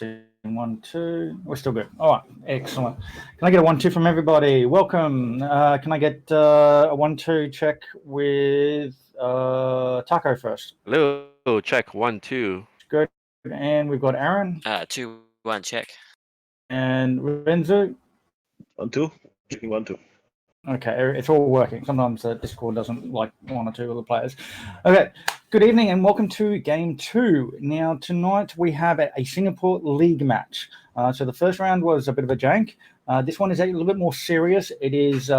Testing 1, 2. We're still good. All right, excellent. Can I get a 1, 2 from everybody? Welcome. Can I get a 1, 2 check with Taco first? Hello, check 1, 2. Good. And we've got Aaron 2, 1, check. and Renzu. 1, 2. Checking 1, 2. Okay, it's all working. Sometimes Discord doesn't like 1 or 2 of the players. Okay, good evening and welcome to Game 2. Now, tonight we have a Singapore League match. So the first round was a bit of a jank. This one is a little bit more serious. It is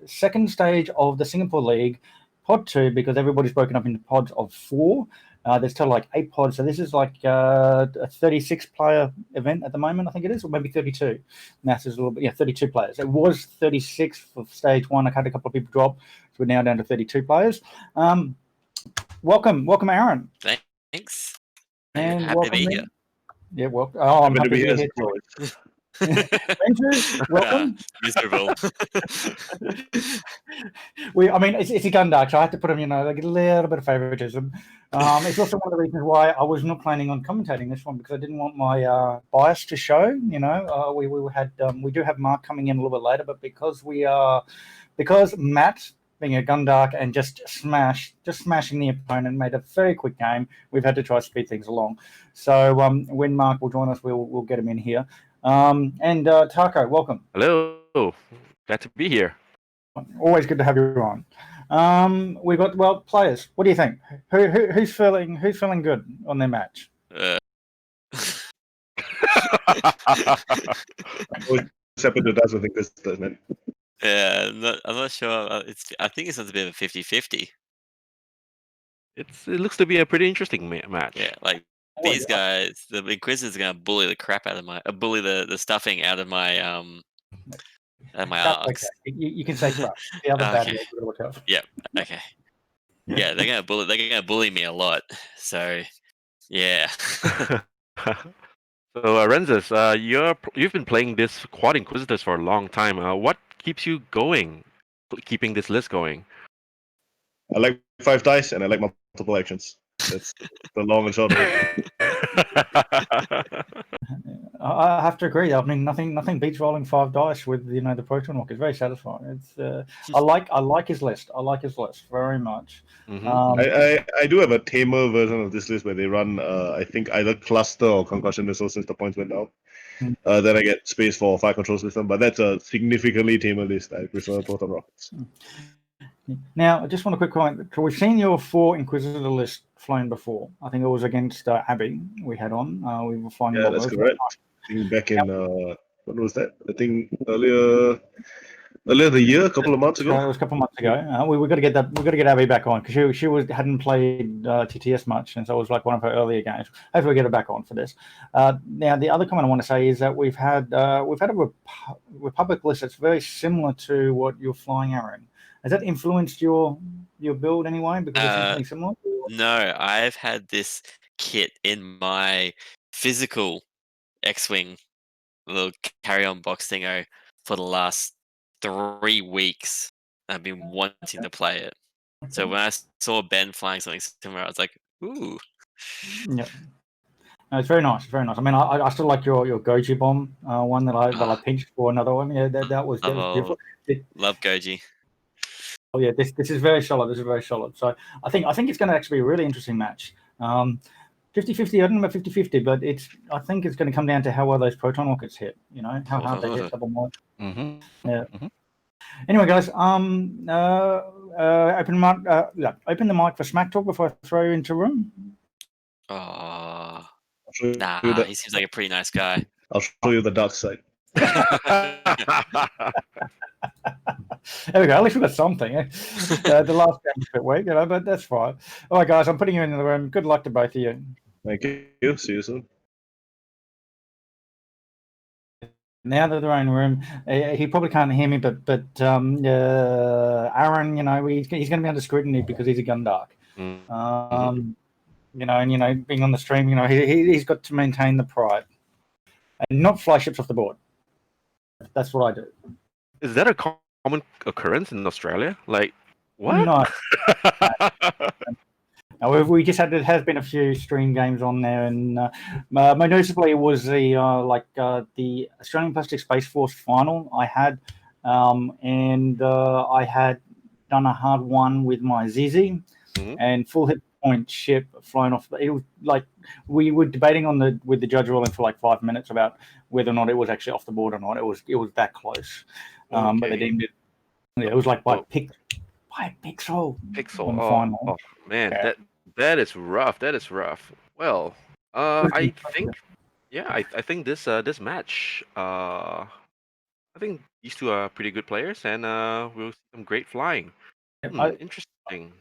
second stage of the Singapore League, Pod 2, because everybody's broken up into pods of 4. There's total like 8 pods, so this is like a 36-player event at the moment, I think it is, or maybe 32. Now, is a little bit, 32 players. It was 36 for stage 1. I had a couple of people drop, so we're now down to 32 players. Welcome, Aaron. Thanks. And happy to be here. Yeah, well, I'm happy to be here. Renzus, welcome. Miserable. It's a gun dark, so I have to put him, like a little bit of favoritism. It's also one of the reasons why I was not planning on commentating this one, because I didn't want my bias to show. We do have Mark coming in a little bit later, but because Matt, being a gun dark and just smashing the opponent, made a very quick game, we've had to try to speed things along. So when Mark will join us, we'll get him in here. And Taco, welcome. Hello, glad to be here. Always good to have you on. We've got players. What do you think? Who's feeling good on their match? Separate doesn't think this does, man. Yeah, I'm not sure. I think it's a bit of a 50-50. It looks to be a pretty interesting match. Yeah, like these guys, the Inquisitors are gonna bully the crap out of bully the stuffing out of my arcs. Okay. You can say crap. The other bad Okay. words look up. Yep. Okay. Yeah, they're gonna bully me a lot. So, yeah. So, Renzus, you've been playing this Quad Inquisitors for a long time. What keeps you going, keeping this list going? I like 5 dice and I like multiple actions. That's the long and short of it. I have to agree. I mean, nothing beats rolling 5 dice with the Proton Walk. It's very satisfying. It's I like his list. I like his list very much. Mm-hmm. I do have a tamer version of this list where they run I think either cluster or concussion missile since the points went down. Then I get space for 5 control system, but that's a significantly tamer list. I prefer Proton Rockets. Now, I just want a quick comment. We've seen your 4 Inquisitor list flown before. I think it was against Abby we had on. We were flying. Yeah, that's correct. I think back in when was that? I think earlier the year, a couple of months ago. It was a couple of months ago. We've got to get We've got to get Abby back on, because she hadn't played TTS much, and so it was like one of her earlier games. Hopefully, we get her back on for this. Now, the other comment I want to say is that we've had a Republic list that's very similar to what you're flying, Aaron. Has that influenced your build anyway? Because it's something similar. No, I've had this kit in my physical X-wing little carry-on box thingo for the last 3 weeks. I've been wanting to play it. So when I saw Ben flying something similar, I was like, ooh. Yeah. No, it's very nice. Very nice. I mean, I still like your Goji bomb one that I pinched for another one. Yeah, that was beautiful. Love Goji. Oh yeah, this is very solid. This is very solid. So I think it's going to actually be a really interesting match. 50-50, I don't know about 50-50, but I think it's going to come down to how well those proton rockets hit. How hard they hit double mod. Mm-hmm. Yeah. Mm-hmm. Anyway, guys, open the mic for smack talk before I throw you into room. Oh, he seems like a pretty nice guy. I'll show you the dark side. There we go. At least we got something. The last game was a bit weak, but that's fine. All right, guys, I'm putting you into the room. Good luck to both of you. Thank you. See you soon. Now that they're in the room, he probably can't hear me, but Aaron, he's going to be under scrutiny because he's a gun dark. Mm-hmm. Being on the stream, he's got to maintain the pride and not fly ships off the board. That's what I do. Is that a common occurrence in Australia? Like, what? No. We just had there has been a few stream games on there, and most noticeably was the the Australian Plastic Space Force final I had, and I had done a hard one with my Zizi, and full hit point ship flown off. It was like we were debating on with the judge ruling for like 5 minutes about whether or not it was actually off the board or not. It was that close, but they deemed it. Yeah, it was like by a pixel. Pixel. On the Oh, final. oh man, Yeah. that is rough. That is rough. Well, I think, yeah, I think this match, I think these two are pretty good players, and we'll see some great flying. Interesting.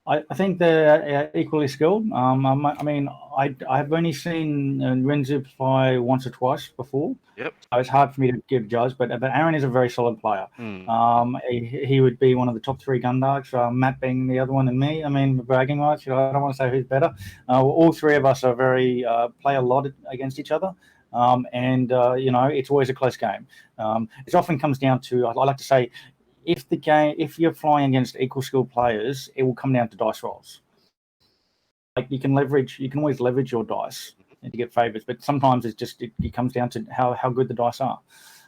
I think they're equally skilled. I mean, I've only seen Renzus fly once or twice before. Yep. So it's hard for me to give judge, but Aaron is a very solid player. He would be one of the top 3 gun dogs, Matt being the other one, and me. I mean, bragging rights. I don't want to say who's better. All 3 of us are very play a lot against each other. And it's always a close game. It often comes down to, I like to say, if you're flying against equal skill players, it will come down to dice rolls. Like you can always leverage your dice to get favors, but sometimes it comes down to how good the dice are.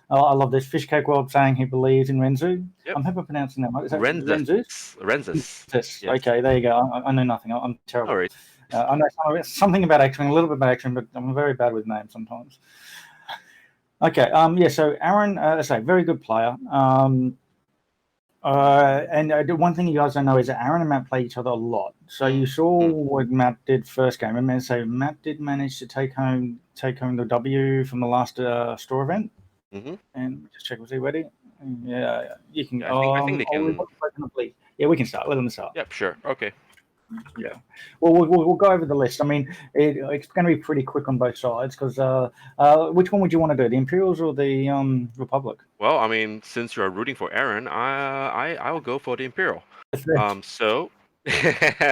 I love this. Fishcake World saying he believes in Renzu. Yep. I'm hope I'm pronouncing that right. Is that Renzus. Renzus? Yes. Okay, there you go. I know nothing. I'm terrible. All right. I know something about X-Wing, a little bit about X-Wing, but I'm very bad with names sometimes. Okay. Yeah. So Aaron, let's say very good player. And the one thing you guys don't know is that Aaron and Matt play each other a lot. So you saw what Matt did first game. And so Matt did manage to take home the W from the last store event. And just check, was he ready? Yeah, you can. I think they can. Yeah, we can start. Let them start. Yep, sure. Okay. Yeah. Well, we'll go over the list. I mean, it's going to be pretty quick on both sides because which one would you want to do, the Imperials or the Republic? Well, I mean, since you're rooting for Aaron, I'll go for the Imperial. So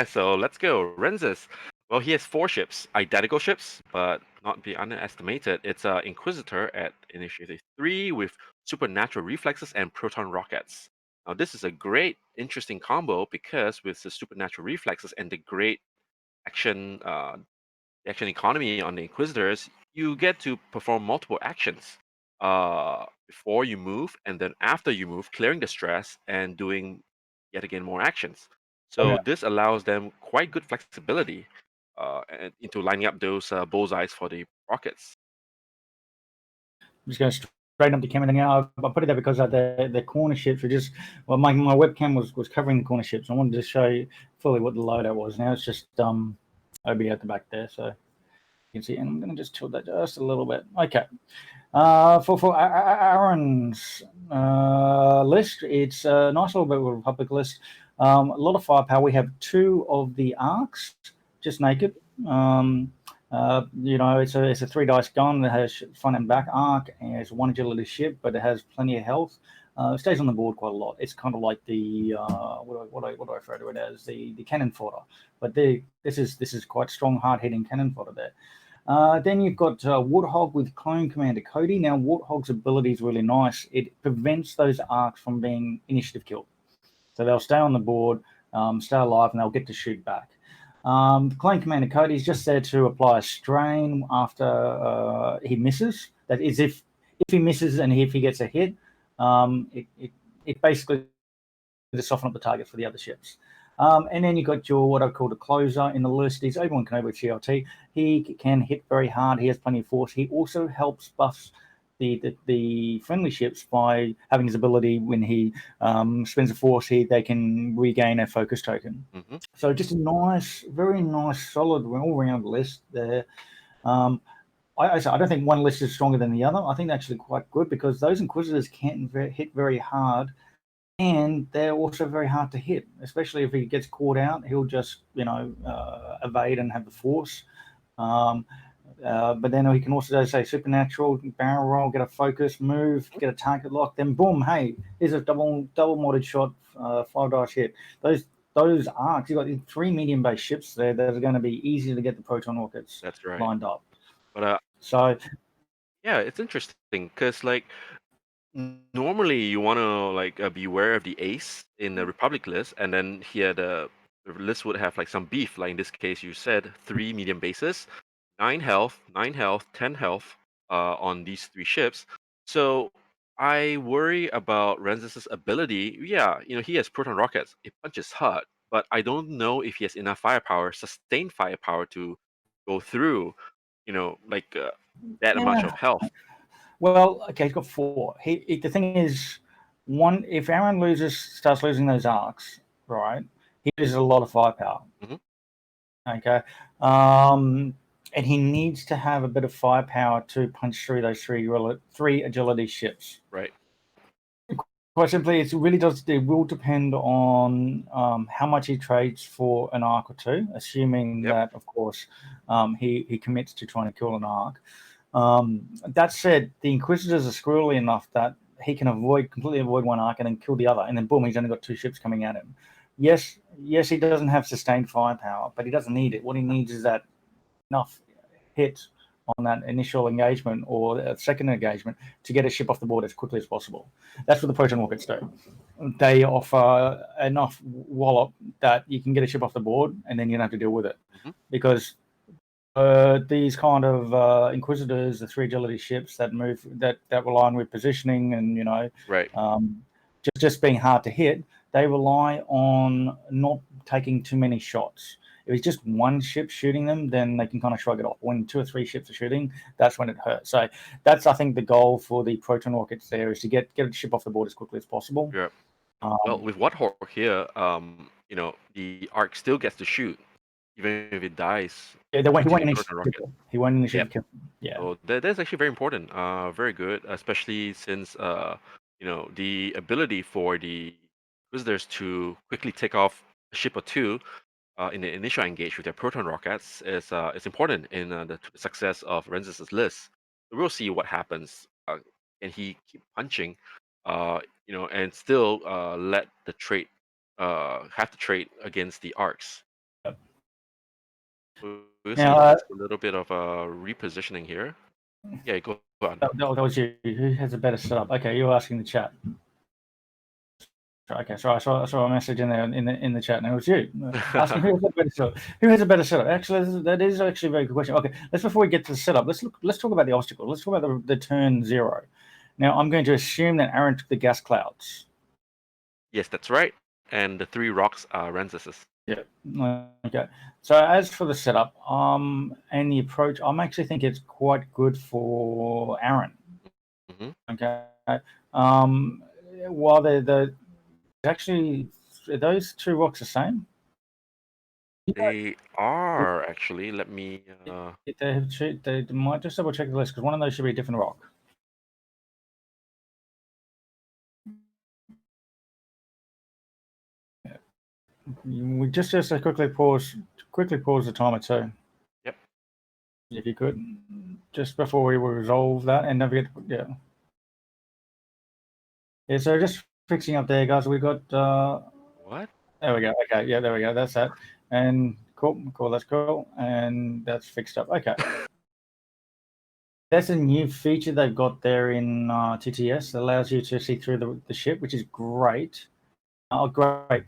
so let's go. Renzus. Well, he has 4 ships, identical ships, but not be underestimated. It's Inquisitor at Initiative 3 with supernatural reflexes and proton rockets. Now, this is a great, interesting combo because with the supernatural reflexes and the great action, action economy on the Inquisitors, you get to perform multiple actions before you move, and then after you move, clearing the stress and doing yet again more actions. So this allows them quite good flexibility into lining up those bullseyes for the rockets. I'm just going to straighten up the camera now. I put it there because the corner ships were just, well, my webcam was covering the corner ships. I wanted to show you fully what the loadout was. Now it's just OB at the back there, so you can see. And I'm going to just tilt that just a little bit. Okay. For Aaron's list, it's a nice little bit of a Republic list. A lot of firepower. We have 2 of the arcs, just naked. It's a 3 dice gun that has front and back arc, and it's 1 agility ship, but it has plenty of health. It stays on the board quite a lot. It's kind of like the what do I refer to it as, the cannon fodder, but this is quite strong, hard hitting cannon fodder there. Then you've got Warthog with Clone Commander Cody. Now Warthog's ability is really nice. It prevents those arcs from being initiative killed, so they'll stay on the board, stay alive, and they'll get to shoot back. Clone Commander Cody is just there to apply a strain after he misses. That is, if he misses and if he gets a hit, it basically to soften up the target for the other ships. And then you've got your what I call the closer in the list. He's Obi-Wan Kenobi with CRT. He can hit very hard. He has plenty of force. He also helps buff the friendly ships by having his ability when he spends a force, they can regain a focus token. So just a nice, very nice, solid all-round list there. I don't think one list is stronger than the other. I think they're actually quite good because those Inquisitors can hit very hard, and they're also very hard to hit, especially if he gets caught out. He'll just evade and have the force. But then he can also say supernatural, barrel roll, get a focus, move, get a target lock, then boom, hey, here's a double modded shot, 5 dice hit. Those arcs, you've got 3 medium base ships there that are going to be easy to get the proton rockets lined up. But so yeah, it's interesting because like normally you want to like be aware of the ace in the Republic list, and then here the the list would have like some beef. Like in this case, you said 3 medium bases, 9 health, 10 health on these 3 ships. So I worry about Renzus' ability. Yeah, he has proton rockets. It punches hard, but I don't know if he has enough firepower, sustained firepower to go through, like that much Yeah. of health. Well, okay, he's got 4. The thing is, if Aaron starts losing those arcs, right? He loses a lot of firepower. Mhm. Okay, and he needs to have a bit of firepower to punch through those three agility ships. Right. Quite simply, it will depend on how much he trades for an arc or 2, assuming Yep. that, of course, he commits to trying to kill an arc. That said, the Inquisitors are squirrely enough that he can completely avoid one arc and then kill the other, and then boom, he's only got 2 ships coming at him. Yes, he doesn't have sustained firepower, but he doesn't need it. What he needs is that enough hit on that initial engagement or second engagement to get a ship off the board as quickly as possible. That's what the proton rockets do. They offer enough wallop that you can get a ship off the board and then you don't have to deal with it. Mhm. Because these kind of Inquisitors, the 3 agility ships that move, that rely on with positioning and Right. just being hard to hit, they rely on not taking too many shots. If it's just one ship shooting them, then they can kind of shrug it off. When 2 or 3 ships are shooting, that's when it hurts. So that's, I think, the goal for the proton rockets there is to get a ship off the board as quickly as possible. Yeah. Well, with Warthog here, the arc still gets to shoot, even if it dies. Yeah, he due won't to the proton initiate. rocket. He won't initiate. Yeah. So that's actually very important. Very good, especially since the ability for the visitors to quickly take off a ship or 2 in the initial engage with their proton rockets is important in the success of Renzus' list. So we'll see what happens. Can he keep punching, and still let the trade have the trade against the arcs? We'll see. Now, Just a little bit of repositioning here. Yeah, go on. that was you. Who has a better setup? Okay, you're asking the chat. Okay, so I saw a message in there in the chat, and it was you asking who has a better setup. Who has a better setup? Actually, that is actually a very good question. Okay, before we get to the setup, let's talk about the obstacle. Let's talk about the turn 0. Now, I'm going to assume that Aaron took the gas clouds. Yes, that's right. And the 3 rocks are Renzus's. Yeah. Okay. So as for the setup, and the approach, I'm actually think it's quite good for Aaron. Mm-hmm. Okay. While they're actually, are those 2 rocks the same? They are actually. Let me. They might just double check the list because one of those should be a different rock. We just quickly pause the timer too. Yep. If you could, just before we resolve that, and don't forget, yeah. So just fixing up there, guys. We got. What? There we go. Okay, yeah, there we go. That's that. And cool. That's cool. And that's fixed up. Okay. That's a new feature they've got there in TTS that allows you to see through the ship, which is great. Oh, great.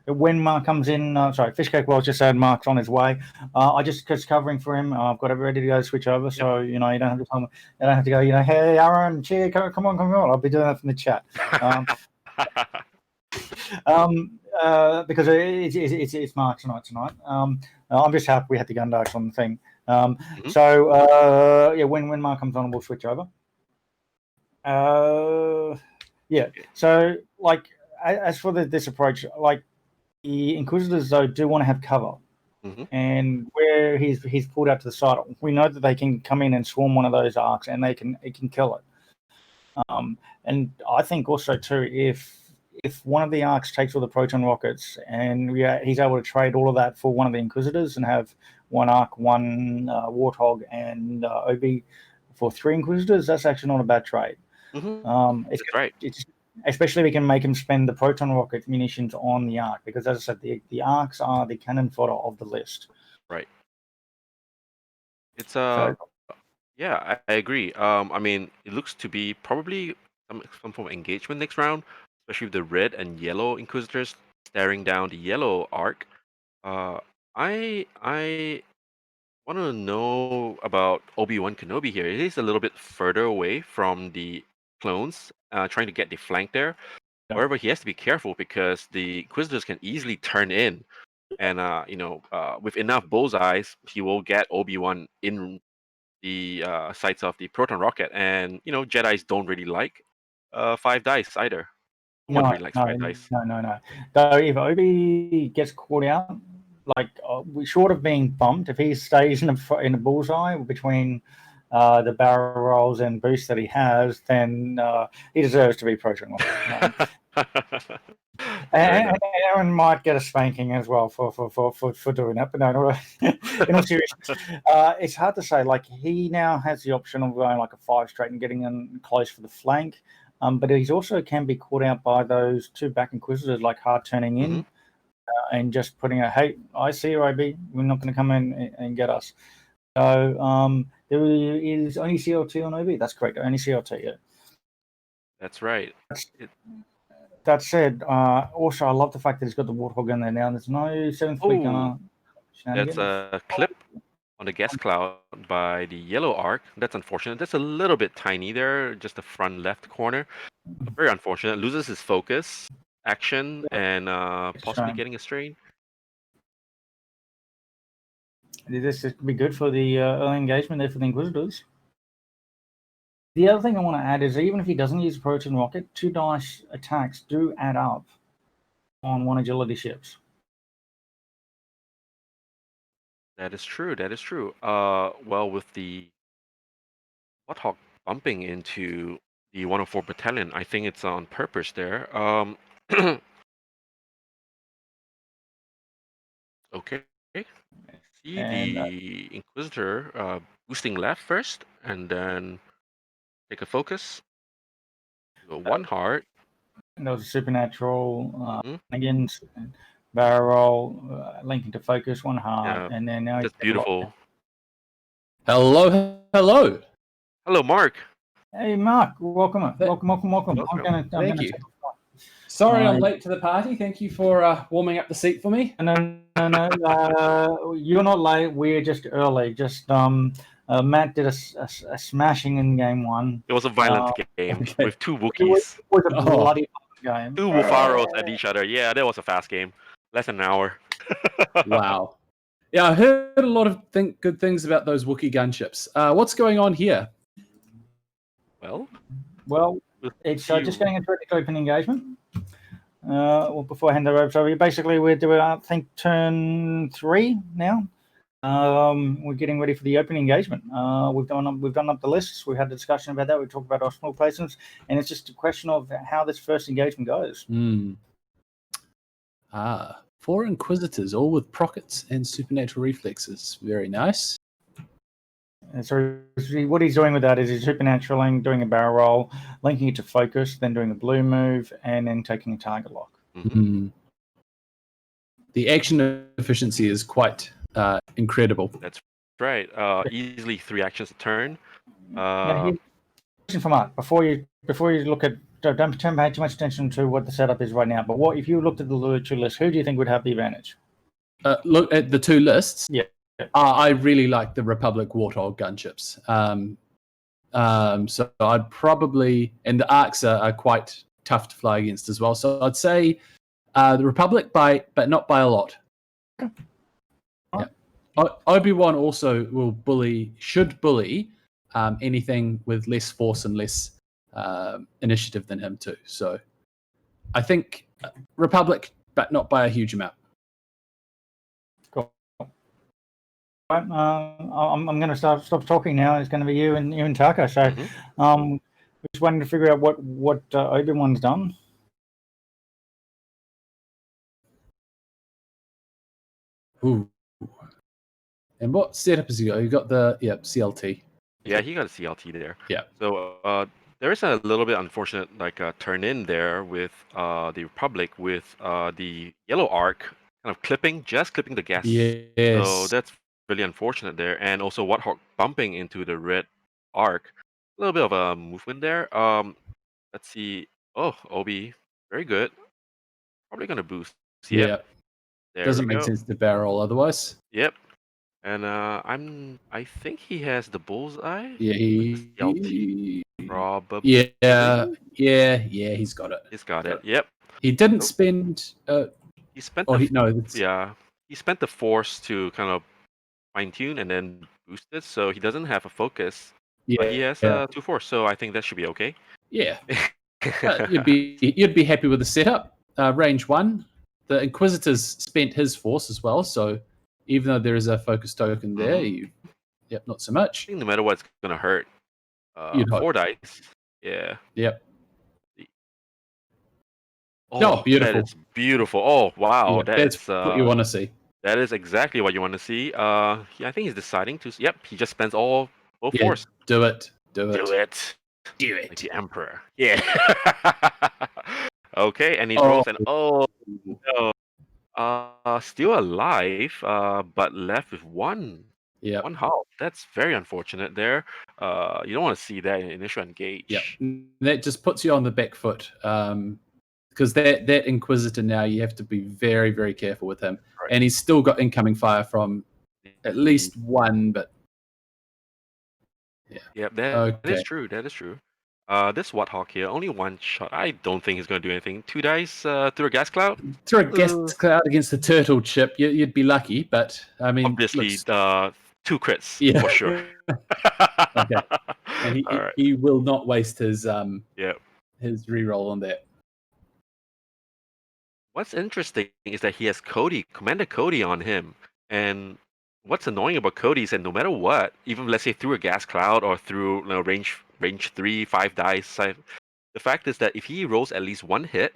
When Mark comes in, Fishcake Wells just said Mark's on his way. I just covering for him. I've got it ready to go switch over, so you don't have to tell me. You don't have to go. Hey Aaron, cheer, come on. I'll be doing that from the chat. Because it's Mark tonight. I'm just happy we had the Gundarks on the thing. So when Mark comes on, we'll switch over. So as for this approach, the Inquisitors though do want to have cover, and where he's pulled out to the side, we know that they can come in and swarm one of those arcs, and it can kill it. And I think also too, if one of the arcs takes all the proton rockets, and he's able to trade all of that for one of the Inquisitors and have one arc, one Warthog, and OB for 3 Inquisitors, that's actually not a bad trade. That's right. Especially we can make him spend the proton rocket munitions on the arc, because as I said, the arcs are the cannon fodder of the list. Right. It's yeah, I agree. I mean, it looks to be probably some form of engagement next round, especially with the red and yellow Inquisitors staring down the yellow arc. I want to know about Obi-Wan Kenobi here. It is a little bit further away from the clones, trying to get the flank there. Yeah. However, he has to be careful because the Inquisitors can easily turn in, and with enough bullseyes, he will get Obi-Wan in the sights of the proton rocket. And Jedi's don't really like 5 dice either. No one No, really likes no, 5 dice. no. Though if Obi gets caught out, like we short of being bumped, if he stays in the bullseye between the barrel rolls and boosts that he has, then he deserves to be proton rocket. And Aaron might get a spanking as well for doing that. But no, in all seriousness, it's hard to say. Like he now has the option of going like a 5 straight and getting in close for the flank. But he's also can be caught out by those 2 back Inquisitors, like hard turning in and just putting a hey, I see you, IB. We're not going to come in and get us. So there is only CLT on OB. That's correct. Only CLT. Yeah. That's right. That said, also I love the fact that he's got the Warthog in there now. There's no 7th fleet gunner. That's a clip on the gas cloud by the yellow arc. That's unfortunate. That's a little bit tiny there, just the front left corner. Very unfortunate. Loses his focus, action, and possibly getting a strain. This could be good for the early engagement there for the Inquisitors. The other thing I want to add is even if he doesn't use a proton rocket, 2 dice attacks do add up on 1 agility ships. That is true. That is true. Well, with the Warthog bumping into the 104 battalion, I think it's on purpose there. Okay. See And, the Inquisitor boosting left first, and then take a focus. Go 1 heart. and there was a supernatural again, barrel roll, linking to focus, 1 heart, and then now that's beautiful. Hello. Hello, Mark. Hey, Mark, welcome. Thank you. Sorry, I'm late to the party. Thank you for warming up the seat for me. No. You're not late. We're just early. Just Matt did a smashing in game 1. It was a violent game with 2 Wookiees. It was a bloody game. 2 Wolfaros at each other. Yeah, that was a fast game. Less than an hour. Wow. Yeah, I heard a lot of good things about those Wookiee gunships. What's going on here? Well, it's just getting into an open engagement. Well, before I hand over, so basically we're doing, I think, turn 3 now. We're getting ready for the open engagement. We've done up the lists. We had a discussion about that. We talked about our small placements, and it's just a question of how this first engagement goes. 4 Inquisitors, all with prockets and supernatural reflexes. Very nice. And so what he's doing with that is he's supernaturaling, doing a barrel roll, linking it to focus, then doing a blue move, and then taking a target lock. The action efficiency is quite incredible. That's right. Easily 3 actions a turn. Question from Mark before you look at. Don't pay too much attention to what the setup is right now. But what if you looked at the 2 lists? Who do you think would have the advantage? Look at the 2 lists. Yeah. I really like the Republic Warthog gunships. So I'd probably, and the arcs are quite tough to fly against as well. So I'd say the Republic but not by a lot. Okay. Yeah. Obi-Wan also should bully anything with less force and less initiative than him too. So I think Republic, but not by a huge amount. Right, I'm going to stop talking now. It's going to be you and Taka. So, just wanting to figure out what Obi-Wan's done. Ooh. And what setup has he got? You got the CLT. Yeah, he got a CLT there. Yeah. So there is a little bit unfortunate turn in there with the Republic with the yellow arc kind of clipping the gas. Yes. So that's really unfortunate there, and also Warthog bumping into the red arc. A little bit of a movement there. Let's see. Oh, Obi, very good. Probably gonna boost. Yeah. There Doesn't we make go. sense to barrel otherwise. Yep. And I think he has the bullseye. Yeah, LT. Probably. he's got it. He's got it. Yep. He didn't Nope. spend. He spent Oh, the it's, yeah. He spent the force to kind of fine tune and then boost it, so he doesn't have a focus. yeah, But he has 2 force, so I think that should be okay. yeah. You'd be happy with the setup. Range 1. The Inquisitor's spent his force as well, so even though there is a focus token there, not so I much. think no matter what, it's gonna hurt. You'd hope. 4 dice. Yeah. Yep. Oh, beautiful. That is beautiful. Oh, wow. Yeah, that's what you want to see. That is exactly what you want to see. I think he's deciding to. Yep, he just spends all Yeah, force. do it. Like the Emperor. Yeah. Okay, and he rolls an no. Still alive, but left with one health. That's very unfortunate there. You don't want to see that in initial engage. Yeah, that just puts you on the back foot. Because that Inquisitor now, you have to be very, very careful with him. Right. And he's still got incoming fire from at least one, but Yep, that is true. That is true. This Warthog here, only 1 shot. I don't think he's going to do anything. 2 dice through a gas cloud. Through a gas cloud against the turtle chip, you'd be lucky. But I mean, obviously, 2 crits for sure. Okay, and he will not waste his his reroll on that. What's interesting is that he has Commander Cody on him, and what's annoying about Cody is that no matter what, even let's say through a gas cloud or through range 3, 5 dice, the fact is that if he rolls at least 1 hit,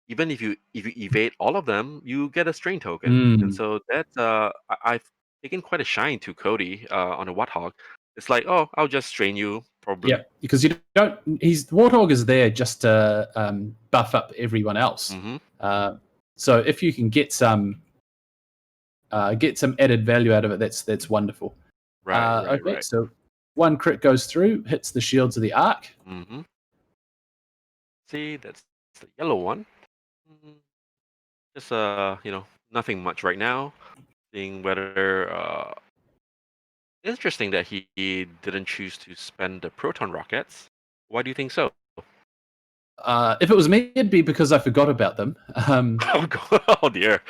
even if you evade all of them, you get a strain token, and so that's I've taken quite a shine to Cody on a Warthog. It's like, oh, I'll just strain you probably. Yeah, because you don't. Warthog is there just to buff up everyone else. So if you can get some added value out of it, that's wonderful. Right. So 1 crit goes through, hits the shields of the Ark. See, that's the yellow one. Just nothing much right now. Seeing whether interesting that he didn't choose to spend the proton rockets. Why do you think so? If it was me, it'd be because I forgot about them. Oh dear.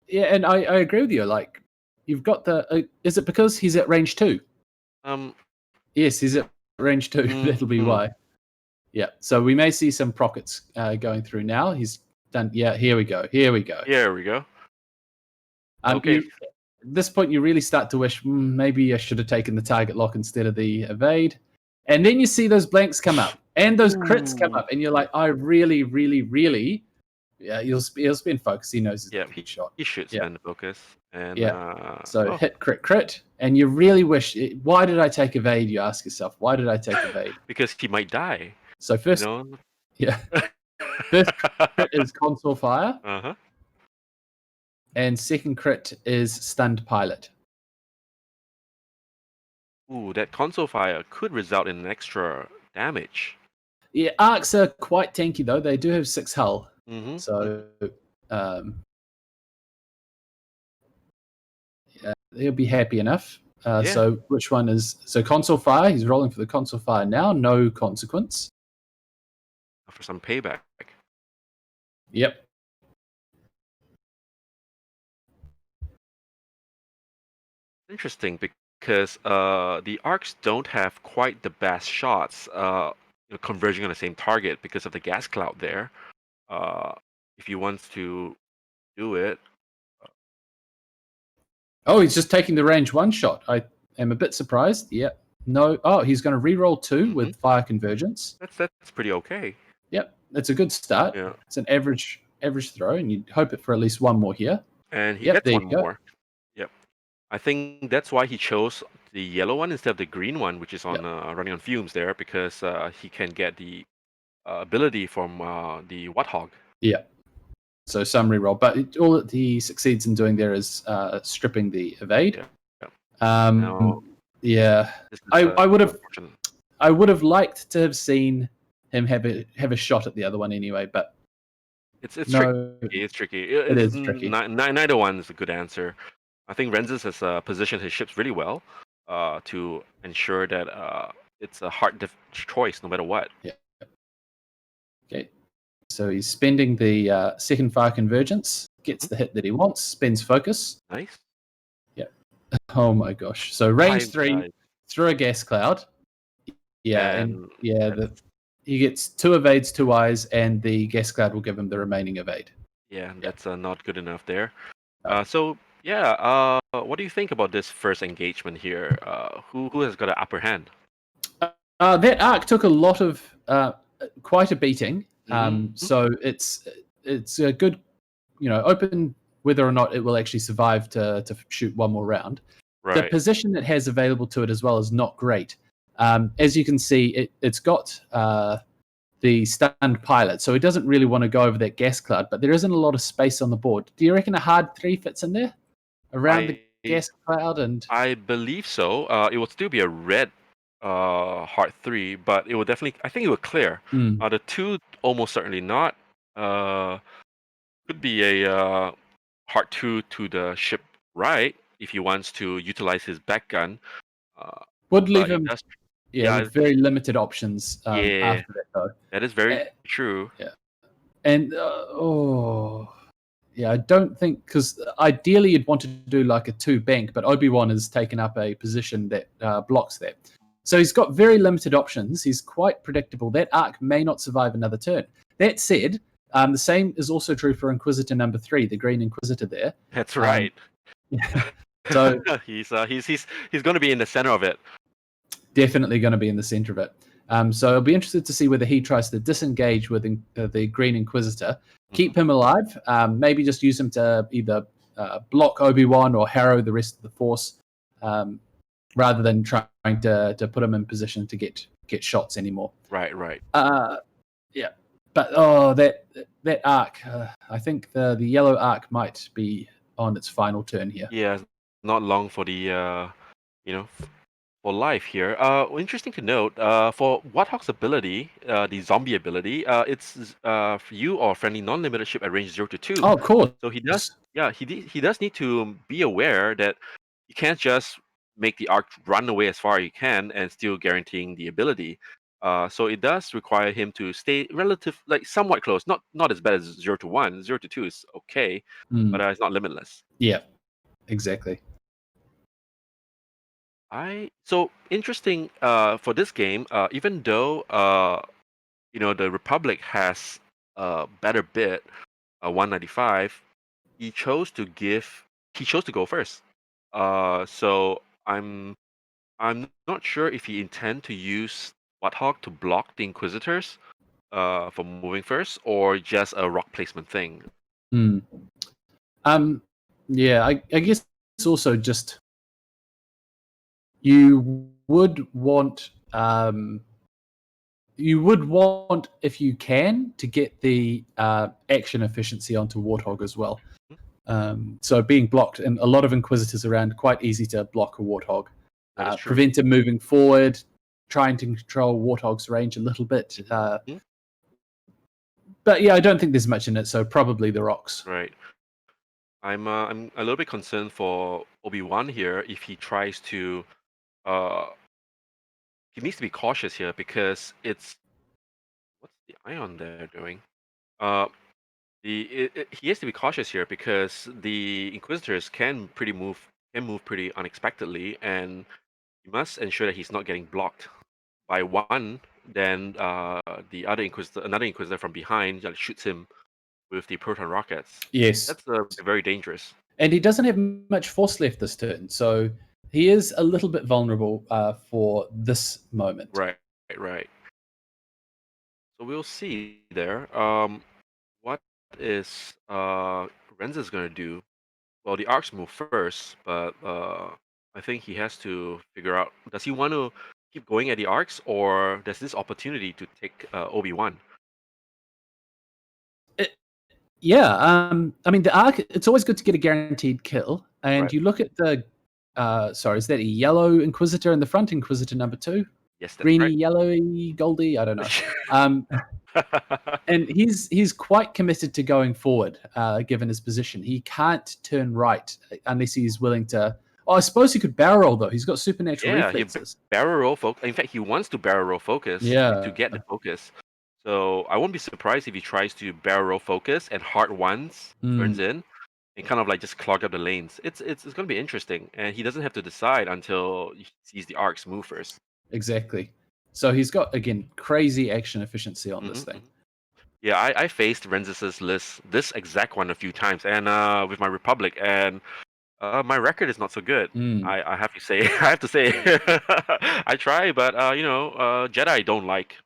Yeah, and I agree with you. Like, you've got the. Is it because he's at range 2? Yes, he's at range 2. That'll be why. Yeah, so we may see some prockets going through now. He's done. Yeah, here we go. Okay. At this point, you really start to wish maybe I should have taken the target lock instead of the evade. And then you see those blanks come up and those crits come up, and you're like, I really, really, really. Yeah, he'll spend focus. He knows his shot. He should spend focus. And hit crit, and you really wish. Why did I take evade? You ask yourself, why did I take evade? Because he might die. So first, first crit is console fire. And second crit is stunned pilot. Ooh, that console fire could result in an extra damage. Yeah, arcs are quite tanky though. They do have 6 hull. So he'll be happy enough. So which one is... So console fire, he's rolling for the console fire now. No consequence. For some payback. Yep. Interesting because the arcs don't have quite the best shots converging on the same target because of the gas cloud there. If he wants to do it. Oh, he's just taking the range 1 shot. I am a bit surprised. Yep. No. Oh, he's going to reroll 2 with fire convergence. That's pretty okay. Yep. That's a good start. Yeah. It's an average throw, and you'd hope it for at least 1 more here. And he gets 1 more. Yep. I think that's why he chose the yellow one instead of the green one, which is on running on fumes there, because he can get the ability from the Warthog. Yeah. So some reroll, but all that he succeeds in doing there is stripping the evade. I would have liked to have seen him have a shot at the other one anyway, but It's No, tricky. It's tricky. it is tricky. Neither one is a good answer. I think Renzus has positioned his ships really well to ensure that it's a hard choice no matter what. Yeah. Okay. So he's spending the second fire convergence, gets the hit that he wants, spends focus. Nice. Yeah. Oh my gosh. So range 3 Guys. through a gas cloud. Yeah, and yeah, that's- he gets 2 evades, 2 eyes, and the gas cloud will give him the remaining evade. Yeah, that's not good enough there. No. So yeah, what do you think about this first engagement here? Who has got an upper hand? That arc took a lot of quite a beating. Mhm. So it's a good, open whether or not it will actually survive to shoot one more round. The Right. position it has available to it as well is not great. As you can see, it's got the stunned pilot, so he doesn't really want to go over that gas cloud, but there isn't a lot of space on the board. Do you reckon a hard 3 fits in there around the gas cloud? And I believe so. It would still be a red hard 3, but it would definitely. I think it would clear. The 2 almost certainly not. Could be a hard 2 to the ship right if he wants to utilize his back gun. would leave but it him, does- with very limited options after that, though. that is very true. And I don't think, because ideally you'd want to do like a 2 bank, but Obi-Wan has taken up a position that blocks that. So he's got very limited options. He's quite predictable. That arc may not survive another turn. That said, the same is also true for Inquisitor number 3, the Green Inquisitor there. That's right. So he's going to be in the center of it. Definitely going to be in the center of it. So I'll be interested to see whether he tries to disengage with the Green Inquisitor, keep him alive, maybe just use him to either block Obi-Wan or harrow the rest of the Force, rather than trying to put him in position to get shots anymore. Right. Yeah. But that arc, I think the yellow arc might be on its final turn here. Yeah, not long for the for life here. Interesting to note. For Warthog's ability, the zombie ability, it's for you or friendly non-limited ship at range 0 to 2. Oh, of course. So he does. Yeah, he does need to be aware that you can't just make the arc run away as far as you can and still guaranteeing the ability. So it does require him to stay somewhat close. Not as bad as 0 to 1. 0 to 2 is okay, but it's not limitless. Yeah, exactly. So interesting for this game. Even though the Republic has a better bid, 195, he chose to go first. So I'm not sure if he intend to use Warthog to block the Inquisitors for moving first, or just a rock placement thing. Yeah, I guess it's also just you would want if you can to get the action efficiency onto Warthog as well. So being blocked, and a lot of Inquisitors around, quite easy to block a Warthog. Prevent him moving forward, trying to control Warthog's range a little bit. But yeah, I don't think there's much in it, so probably the rocks. Right. I'm a little bit concerned for Obi-Wan here if he tries to. He needs to be cautious here because what's the ion there doing? He has to be cautious here because the Inquisitors can move pretty unexpectedly, and he must ensure that he's not getting blocked by one. Then the another Inquisitor from behind shoots him with the proton rockets. Yes, that's very dangerous. And he doesn't have much force left this turn, so he is a little bit vulnerable for this moment. Right. So we'll see there. What is Renzus going to do? Well, the arcs move first, but I think he has to figure out, does he want to keep going at the arcs, or there's this opportunity to take Obi-Wan? Yeah, I mean, the arc, it's always good to get a guaranteed kill. And Right. you look at the, is that a yellow Inquisitor in the front, Inquisitor number 2? Yes, that's Greeny, right. yellowy, goldy, I don't know. And he's quite committed to going forward, given his position. He can't turn right unless he's willing to. Oh, I suppose he could barrel roll, though. He's got supernatural Yeah, he reflexes. barrel roll focus. In fact, he wants to barrel roll focus Yeah. to get the focus. So I won't be surprised if he tries to barrel roll focus and hard ones turns in and kind of like just clog up the lanes. It's going to be interesting, and he doesn't have to decide until he sees the arcs move first. Exactly. So he's got, again, crazy action efficiency on this thing. Yeah, I faced Renzus' list, this exact one, a few times, and with my Republic, and my record is not so good. I have to say, I have to say, I try, but Jedi don't like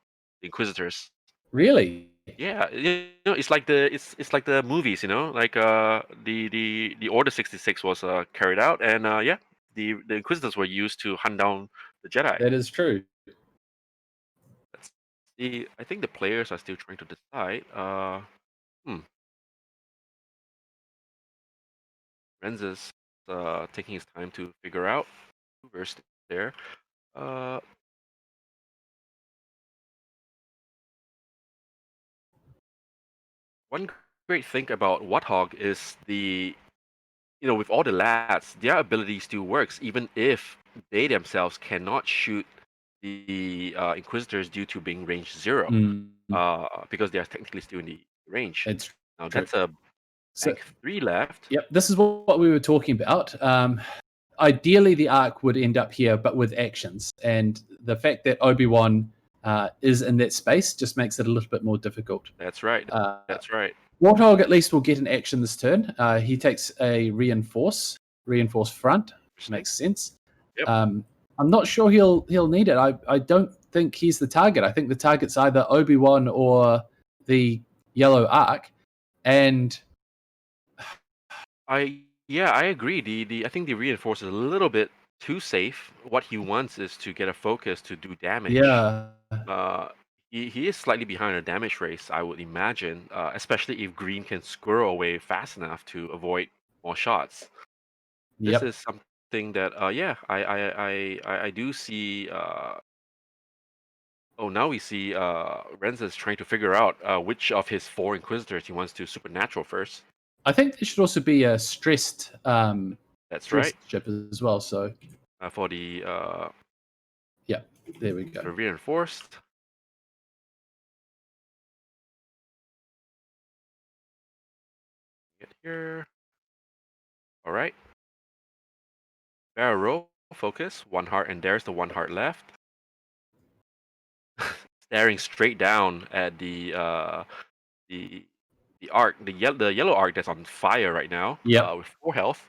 Inquisitors. Really? Yeah, it's like the movies, like the Order 66 was carried out, and yeah, the Inquisitors were used to hunt down the Jedi. That is true. I think the players are still trying to decide. Renzus taking his time to figure out Troeger there. One great thing about Warthog is with all the lads, their ability still works, even if they themselves cannot shoot the Inquisitors due to being range 0, because they are technically still in the range. It's Now true. that's a bank 3 left. Yep, this is what we were talking about. Ideally, the arc would end up here, but with actions. And the fact that Obi-Wan is in that space just makes it a little bit more difficult. That's right. That's right. Warthog at least will get an action this turn. He takes a reinforce front, which makes sense. Yep. I'm not sure he'll need it. I don't think he's the target. I think the target's either Obi-Wan or the yellow arc. And I agree. I think the reinforce is a little bit too safe. What he wants is to get a focus to do damage. yeah, He is slightly behind a damage race, I would imagine, especially if Green can squirrel away fast enough to avoid more shots. This is something that I do see. Now we see Renzus trying to figure out which of his 4 Inquisitors he wants to supernatural first. I think there should also be a stressed That's right. ship as well. So for the there we go. the reinforced. Get here. All right. Barrel roll, focus, 1 heart, and there's the 1 heart left. Staring straight down at the arc, the yellow arc that's on fire right now. Yep. With 4 health.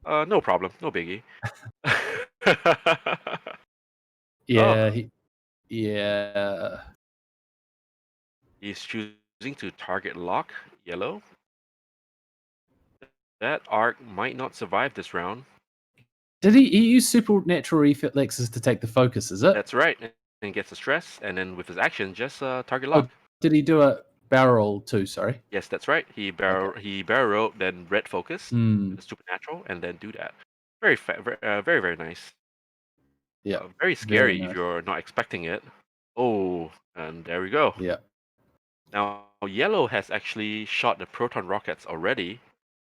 No problem, no biggie. Yeah, He's choosing to target lock yellow. That arc might not survive this round. Did he use supernatural reflexes to take the focus? Is it? That's right, and gets the stress, and then with his action, just target lock. Did he do a barrel roll too? Sorry. Yes, that's right. He barrel rolled, then red focus, supernatural, and then do that. Very very nice. Yeah. Very scary nice. if you're not expecting it. Oh, and there we go. Yeah. Now yellow has actually shot the proton rockets already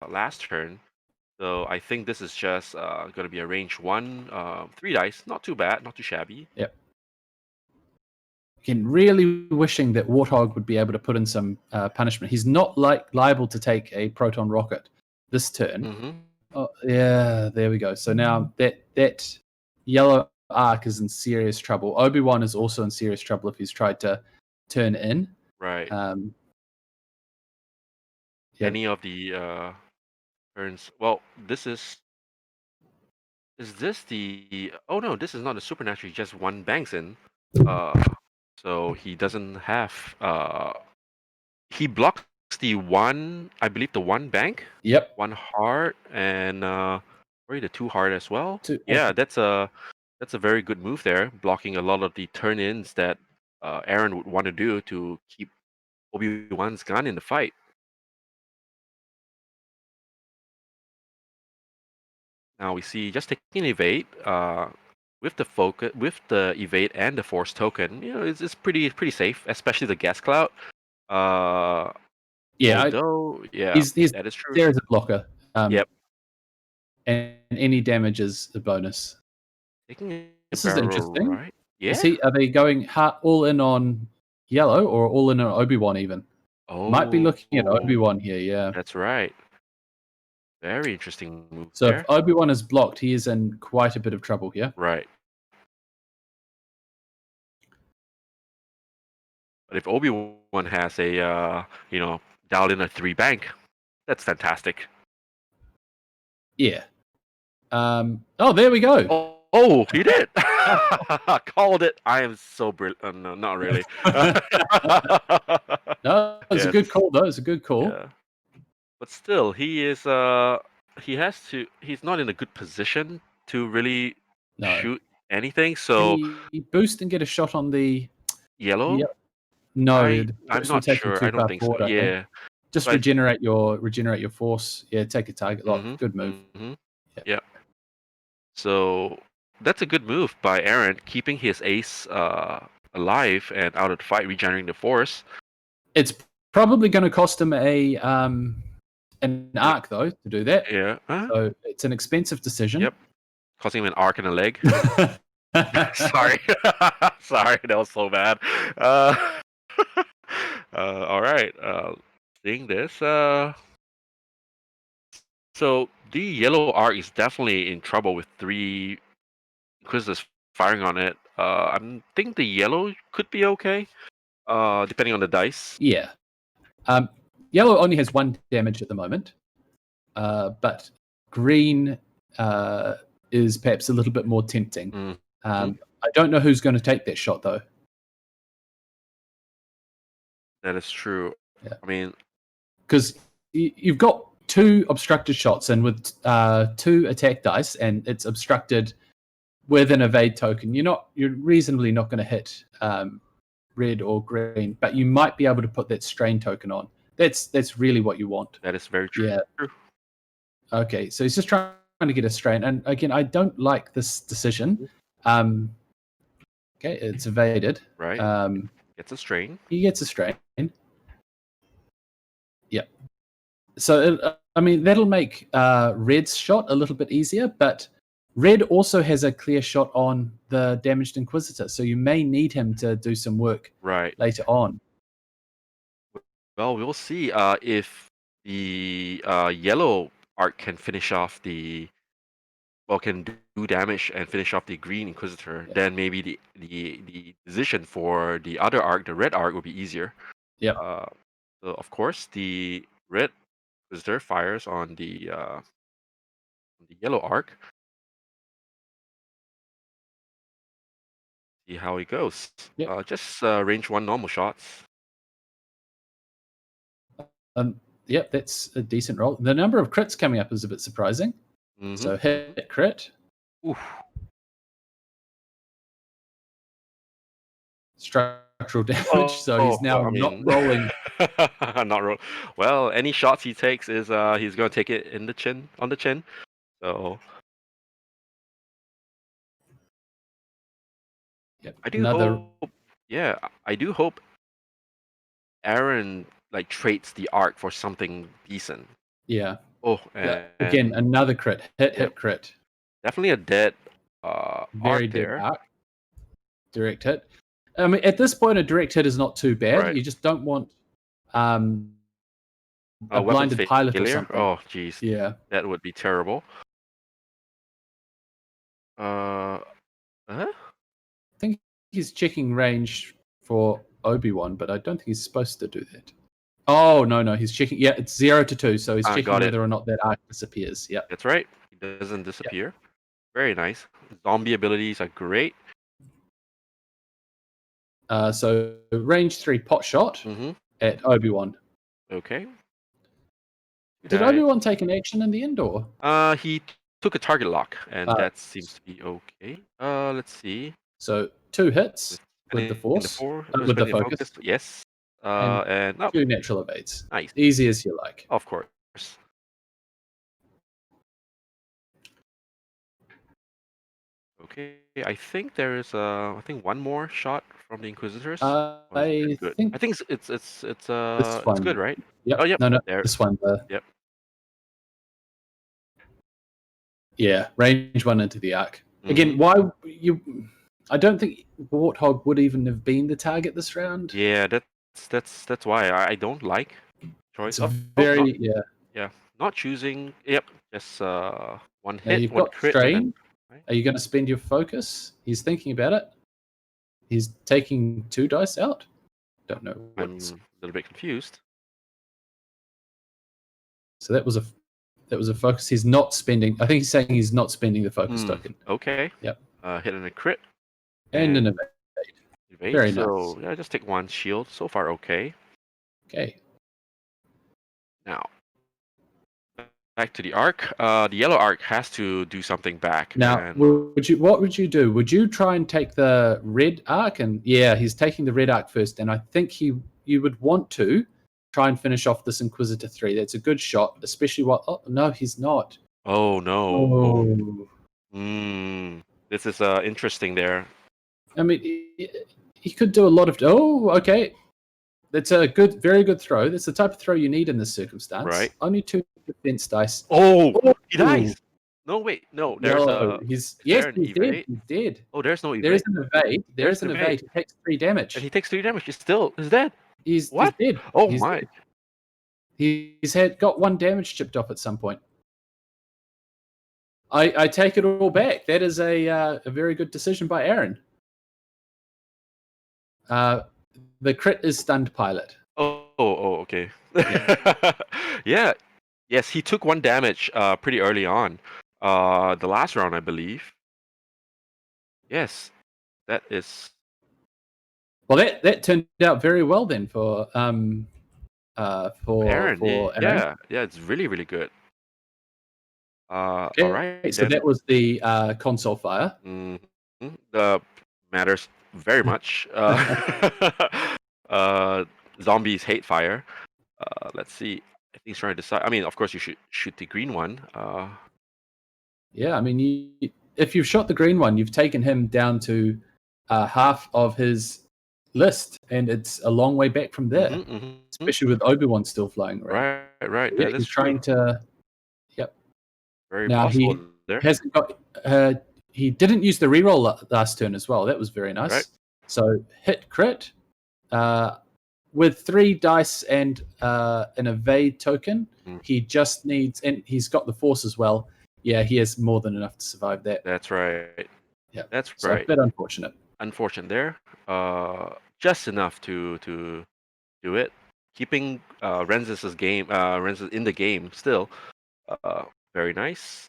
last turn, so I think this is just going to be a range 1, 3 dice. Not too bad, not too shabby. Yep. Again, really wishing that Warthog would be able to put in some punishment. He's not liable to take a proton rocket this turn. Oh, yeah, there we go. So now that yellow arc is in serious trouble. Obi-Wan is also in serious trouble if he's tried to turn in. Right. Any of the turns. Well, this is. Is this the? Oh no, this is not a supernatural. Just 1 banks in. So he doesn't have. He blocks the 1. I believe the 1 bank. Yep. 1 heart and probably the 2 heart as well. 2. Yeah, that's a very good move there, blocking a lot of the turn-ins that Aaron would want to do to keep Obi-Wan's gun in the fight. Now we see just taking evade with the focus, with the evade and the force token. It's pretty safe, especially the gas cloud. Yeah, although, yeah, he's that is true. there as a blocker. Yep. And any damage is a bonus. Taking a This is barrel, interesting. right? Yeah. Are they going all in on yellow or all in on Obi-Wan even? Might be looking at Obi-Wan here, yeah. That's right. Very interesting move So there. if Obi-Wan is blocked, he is in quite a bit of trouble here. Right. But if Obi-Wan has a, dialed in a 3 bank, that's fantastic. Yeah. Oh, there we go. Oh, he did. Called it. I am so brilliant. No, not really. No, it's a good call, though. It's a good call. Yeah. But still, he's not in a good position to really shoot anything. So Can he boost and get a shot on the yellow? Yep. No, I'm not sure. I don't think so. Yeah. Just regenerate your force. Yeah, take a target lock. Good move. Yeah. So that's a good move by Aaron, keeping his ace alive and out of the fight, regenerating the force. It's probably going to cost him an arc though to do that. Yeah. So it's an expensive decision. Yep. Costing him an arc and a leg. Sorry. Sorry, that was so bad. All right. Seeing this. So the yellow arc is definitely in trouble with 3 Inquisitors firing on it. I think the yellow could be okay, depending on the dice. Yeah. Yellow only has 1 damage at the moment, but green is perhaps a little bit more tempting. I don't know who's going to take that shot though. That is true. Yeah. I mean, because you've got 2 obstructed shots, and with 2 attack dice, and it's obstructed with an evade token. You're reasonably not going to hit red or green, but you might be able to put that strain token on. That's really what you want. That is very true. Yeah. Okay, so he's just trying to get a strain, and again, I don't like this decision. Okay, it's evaded. Right. Gets a strain. He gets a strain. Yep. So that'll make red's shot a little bit easier, but red also has a clear shot on the damaged Inquisitor, so you may need him to do some work later on. Well, we'll see if the yellow arc can finish off can do damage and finish off the green Inquisitor. Yeah. Then maybe the decision for the other arc, the red arc, will be easier. Yeah. So of course, the red Inquisitor fires on the yellow arc. See how it goes. Yep. Just range 1 normal shots. Yep, that's a decent roll. The number of crits coming up is a bit surprising. So hit crit. Oof. Structural damage. So he's now not rolling. Not roll. Well, any shots he takes is he's going to take it on the chin. So yep. I do hope Aaron trades the arc for something decent. Yeah. Oh, again, another crit. Hit crit. Definitely a dead very arc dead there. Arc. Direct hit. I mean, at this point, a direct hit is not too bad. Right. You just don't want a blinded pilot or something. Oh, jeez. Yeah. That would be terrible. I think he's checking range for Obi-Wan, but I don't think he's supposed to do that. Oh, no, he's checking. Yeah, it's 0 to 2, so he's checking whether or not that arc disappears. Yeah, that's right. It doesn't disappear. Yep. Very nice. Zombie abilities are great. So range 3 pot shot at Obi-Wan. Okay. Did Obi-Wan take an action in the end, or? He took a target lock, and that seems to be okay. Let's see. So 2 hits with the force, with the focus. Yes. And 2 natural evades. Nice. Easy as you like. Of course. Okay. Okay, I think there is I think one more shot from the Inquisitors. I Good. think I think this it's one. good, right? Yep. Oh, yep. No, There. this one. Yep. Yeah, range one into the arc. Mhm. Again, why you? I don't think Warthog would even have been the target this round. Yeah, that's why I don't like choice. It's Oh, very not choosing. Yep, just one Now hit, you've one got crit, strain. and then. Right? Are you going to spend your focus? He's thinking about it. He's taking 2 dice out. Don't know I'm a what's. little bit confused. So that was a focus. He's not spending. I think he's saying he's not spending the focus token. Okay. Yep. Hit and a crit. And an evade. Very so nice. yeah, just take one shield. So far, okay. Okay. Now, back to the arc. The yellow arc has to do something back. Now, and... what would you do? Would you try and take the red arc? And yeah, he's taking the red arc first. And I think you would want to try and finish off this Inquisitor 3. That's a good shot, especially what. Oh no, he's not. Oh no. This is interesting there. I mean, he could do a lot of. Oh, okay. That's a very good throw. That's the type of throw you need in this circumstance. Right. Only 2 defense dice. Oh, he dies. No, wait, no. There's he's dead. He's dead. Oh, there's no evade. There is an evade. There's an evade. He takes 3 damage. And he takes 3 damage. He's dead. He's What? dead. Oh He's my. dead. He's got 1 damage chipped off at some point. I take it all back. That is a very good decision by Aaron. The crit is stunned pilot. Oh, okay. Yeah. Yes, he took 1 damage pretty early on. The last round, I believe. Yes, that is. Well, that turned out very well then for Aaron. Aaron. Yeah, it's really, really good. Okay, all right. So that was the console fire. Matters very much. Zombies hate fire. Let's see. I think he's trying to decide. I mean, of course, you should shoot the green one. Yeah, I mean, if you've shot the green one, you've taken him down to half of his list, and it's a long way back from there. Especially with Obi-Wan still flying around. Right. Yeah, he's trying to. Yep. Very now possible he there. hasn't got. He didn't use the reroll last turn as well. That was very nice. Right. So hit crit with 3 dice and an evade token. He just needs, and he's got the force as well. Yeah, he has more than enough to survive that. That's right. Yeah, that's so right. A bit unfortunate. Unfortunate there. Just enough to do it. Keeping Renzus' game, Renzus in the game still. Very nice.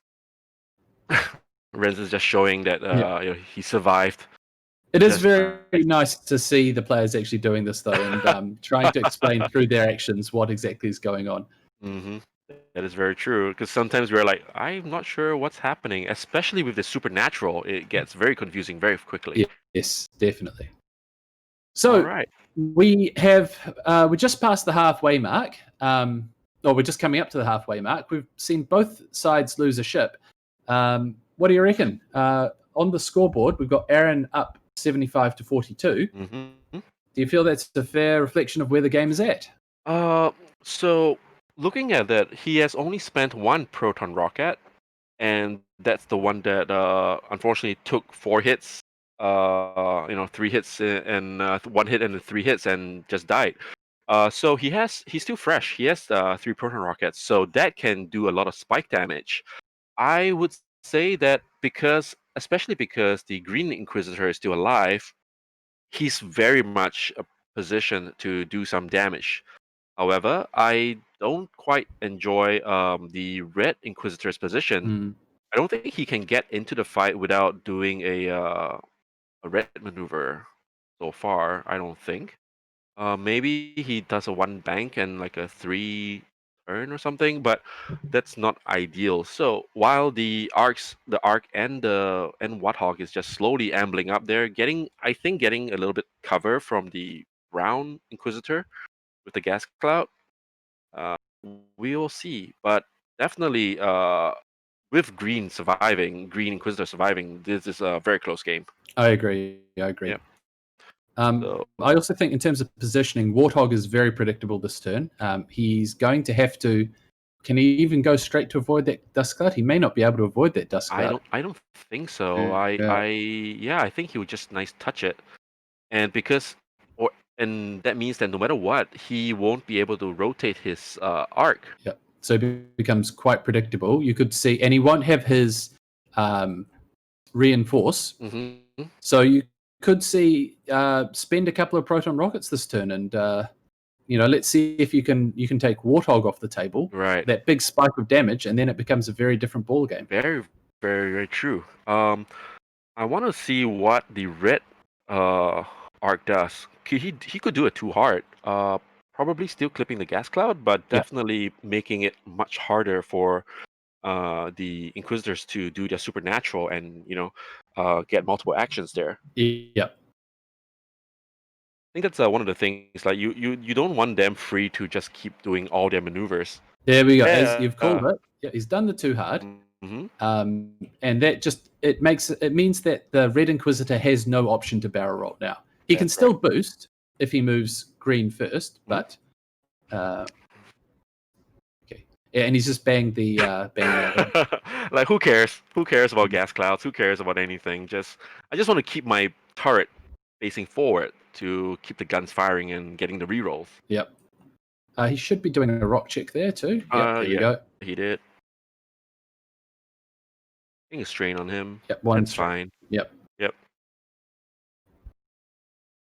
Renzus just showing that he survived. It is very nice to see the players actually doing this though, and trying to explain through their actions what exactly is going on. That is very true, because sometimes we're like, I'm not sure what's happening, especially with the supernatural. It gets very confusing very quickly. Yes, definitely. So all right. we have we're just past the halfway mark. Or we're just coming up to the halfway mark. We've seen both sides lose a ship. What do you reckon? On the scoreboard, we've got Aaron up 75 to 42. Do you feel that's a fair reflection of where the game is at? So looking at that, he has only spent 1 proton rocket, and that's the one that unfortunately took 4 hits. 3 hits and 1 hit and 3 hits and just died. So he's still fresh. He has 3 proton rockets, so that can do a lot of spike damage. I would say that especially because the Green Inquisitor is still alive, he's very much positioned to do some damage. However, I don't quite enjoy the Red Inquisitor's position. I don't think he can get into the fight without doing a red maneuver so far. I don't think. Maybe he does a 1 bank and like a 3 turn or something, but that's not ideal. So while the arc and Warthog is just slowly ambling up there, getting a little bit cover from the Brown Inquisitor with the gas cloud. We will see, but definitely with Green surviving, Green Inquisitor surviving, this is a very close game. I agree. Yeah. I also think in terms of positioning, Warthog is very predictable this turn. He's going to have to. Can he even go straight to avoid that Dusk Cloud? He may not be able to avoid that Dusk Cloud. I don't think so. Yeah. I think he would just nice touch it, and and that means that no matter what, he won't be able to rotate his arc. Yep. So it becomes quite predictable. You could see, and he won't have his reinforce. Mm-hmm. So you could see spend a couple of proton rockets this turn, and let's see if you can take Warthog off the table. Right. That big spike of damage, and then it becomes a very different ball game. Very, very, very true. I want to see what the red arc does. He could do it too hard. Probably still clipping the gas cloud, but definitely making it much harder for the Inquisitors to do their supernatural and get multiple actions there. Yep. I think that's one of the things. Like you don't want them free to just keep doing all their maneuvers. There we go. As you've called it. Yeah, he's done the too hard. Mm-hmm. And that just it means that the Red Inquisitor has no option to barrel roll now. He can still boost if he moves green first, but okay. Yeah, and he's just banged the like who cares? Who cares about gas clouds? Who cares about anything? I just want to keep my turret facing forward to keep the guns firing and getting the rerolls. Yep. He should be doing a rock check there too. Yep, there we go. He did. Getting a strain on him. Yep, that's fine. Yep.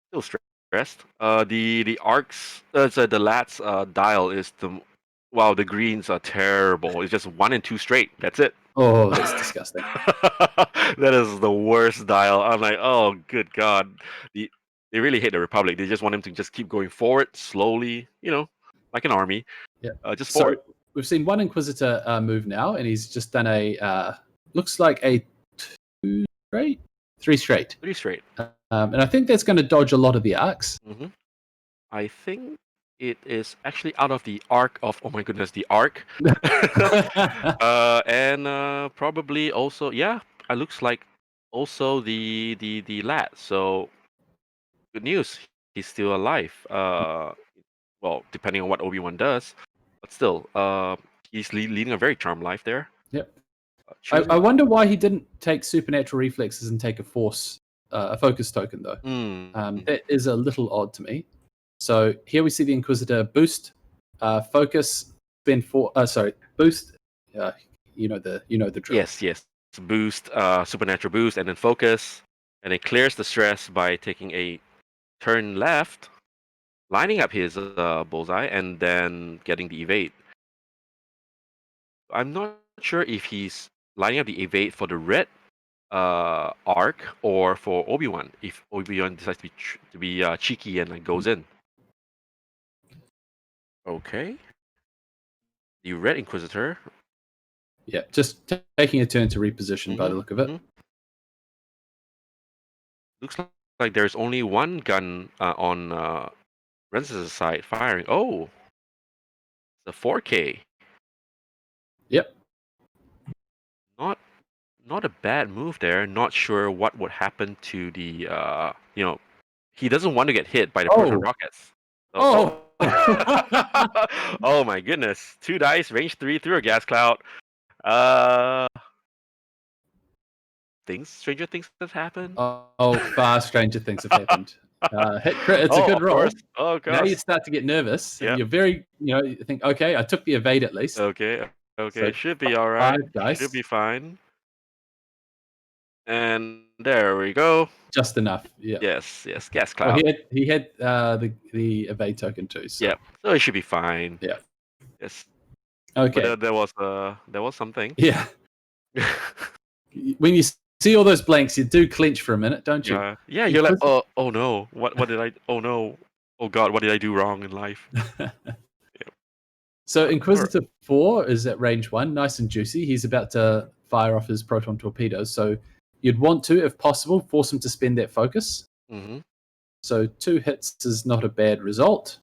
Still stressed. The arcs, the Lat's dial is the greens are terrible. It's just 1 and 2 straight. That's it. Oh, that's disgusting. That is the worst dial. I'm like, oh, good God. They really hate the Republic. They just want him to just keep going forward slowly, like an army. Yeah. Just forward. So we've seen one Inquisitor move now, and he's just done a looks like a 3 straight. 3 straight. And I think that's going to dodge a lot of the arcs. Mm-hmm. I think it is actually out of the arc of, oh my goodness, the arc. And probably also, it looks like also the Lat. So good news, he's still alive. Well, depending on what Obi-Wan does, but still, he's leading a very charmed life there. Yep. I wonder why he didn't take supernatural reflexes and take a focus token though. That is a little odd to me. So here we see the Inquisitor boost, focus, spend boost. You know the drill. Yes. Boost, supernatural boost, and then focus, and it clears the stress by taking a turn left, lining up his bullseye, and then getting the evade. I'm not sure if he's lining up the evade for the red arc or for Obi-Wan. If Obi-Wan decides to be cheeky and like goes in. Okay. The red Inquisitor. Yeah, just taking a turn to reposition by the look of it. Looks like there's only one gun on Renzus' side firing. Oh, the 4K. Yep. Not a bad move there. Not sure what would happen to the he doesn't want to get hit by the proton rockets. So, oh my goodness. 2 dice, range 3 through a gas cloud. Stranger things have happened. Far stranger things have happened. Hit crit, it's a good roll. Course. Oh gosh. Now you start to get nervous. And you're very, you think, okay, I took the evade at least. Okay, So should be all right. 5 dice. Should be fine. And there we go. Just enough. Yeah. Yes, gas cloud. He had the evade token too. So. Yeah, so it should be fine. Yeah. Yes. Okay. But there was something. Yeah. When you see all those blanks, you do clench for a minute, don't you? Yeah, you're like, oh no, what did I? Oh no, oh God, what did I do wrong in life? So Inquisitor 4 is at range 1, nice and juicy. He's about to fire off his proton torpedoes, so you'd want to, if possible, force him to spend that focus. Mm-hmm. So 2 hits is not a bad result.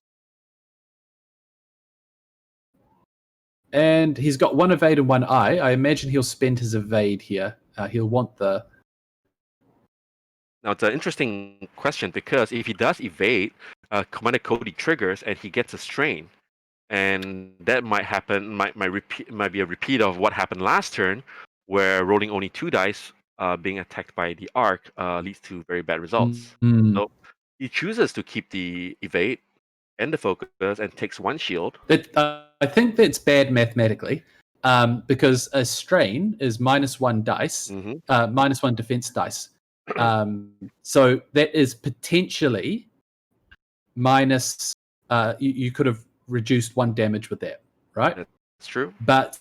And he's got 1 evade and 1 eye. I imagine he'll spend his evade here. He'll want the... Now, it's an interesting question because if he does evade, Commander Cody triggers and he gets a strain. And that might happen, might be a repeat of what happened last turn, where rolling only 2 dice, being attacked by the arc, leads to very bad results. So he chooses to keep the evade and the focus and takes 1 shield. I think that's bad mathematically, because a strain is -1 dice, -1 defense dice. So that is potentially minus. You could have reduced 1 damage with that, right? That's true. But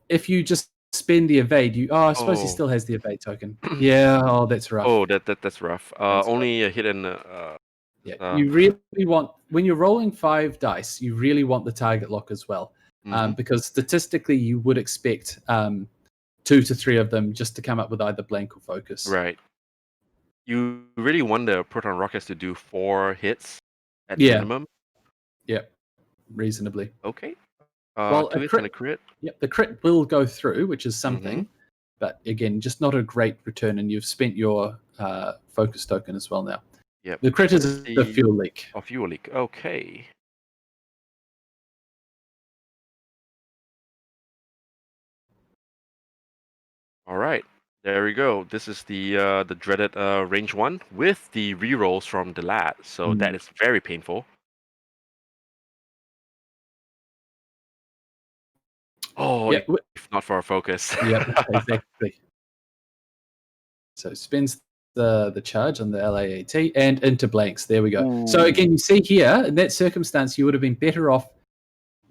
if you just spend the evade, I suppose he still has the evade token. Yeah. Oh, that's rough. Oh, that's rough. Only a hit and. You really want, when you're rolling 5 dice, you really want the target lock as well, because statistically you would expect 2 to 3 of them just to come up with either blank or focus. Right. You really want the proton rockets to do 4 hits at minimum. Yep, reasonably. Okay. Well, 2 hits and a crit. Yep, the crit will go through, which is something, but again, just not a great return, and you've spent your focus token as well now. Yep. The crit is the fuel leak. Oh, fuel leak. Okay. All right. There we go. This is the dreaded range 1 with the rerolls from the lad. So that is very painful. Oh, Yep. if not for our focus. Yep, exactly. So spends the charge on the LAAT and into blanks. There we go. Ooh. So again, you see here, in that circumstance, you would have been better off.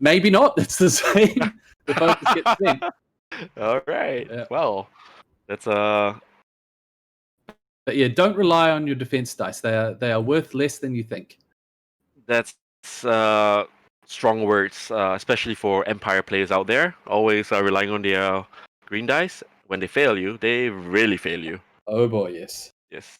Maybe not. It's the same. The focus gets spent. All right. Yeah. Well, that's But yeah, don't rely on your defense dice. They are worth less than you think. That's strong words, especially for Empire players out there. Always relying on their green dice. When they fail you, they really fail you. Oh boy, yes. Yes.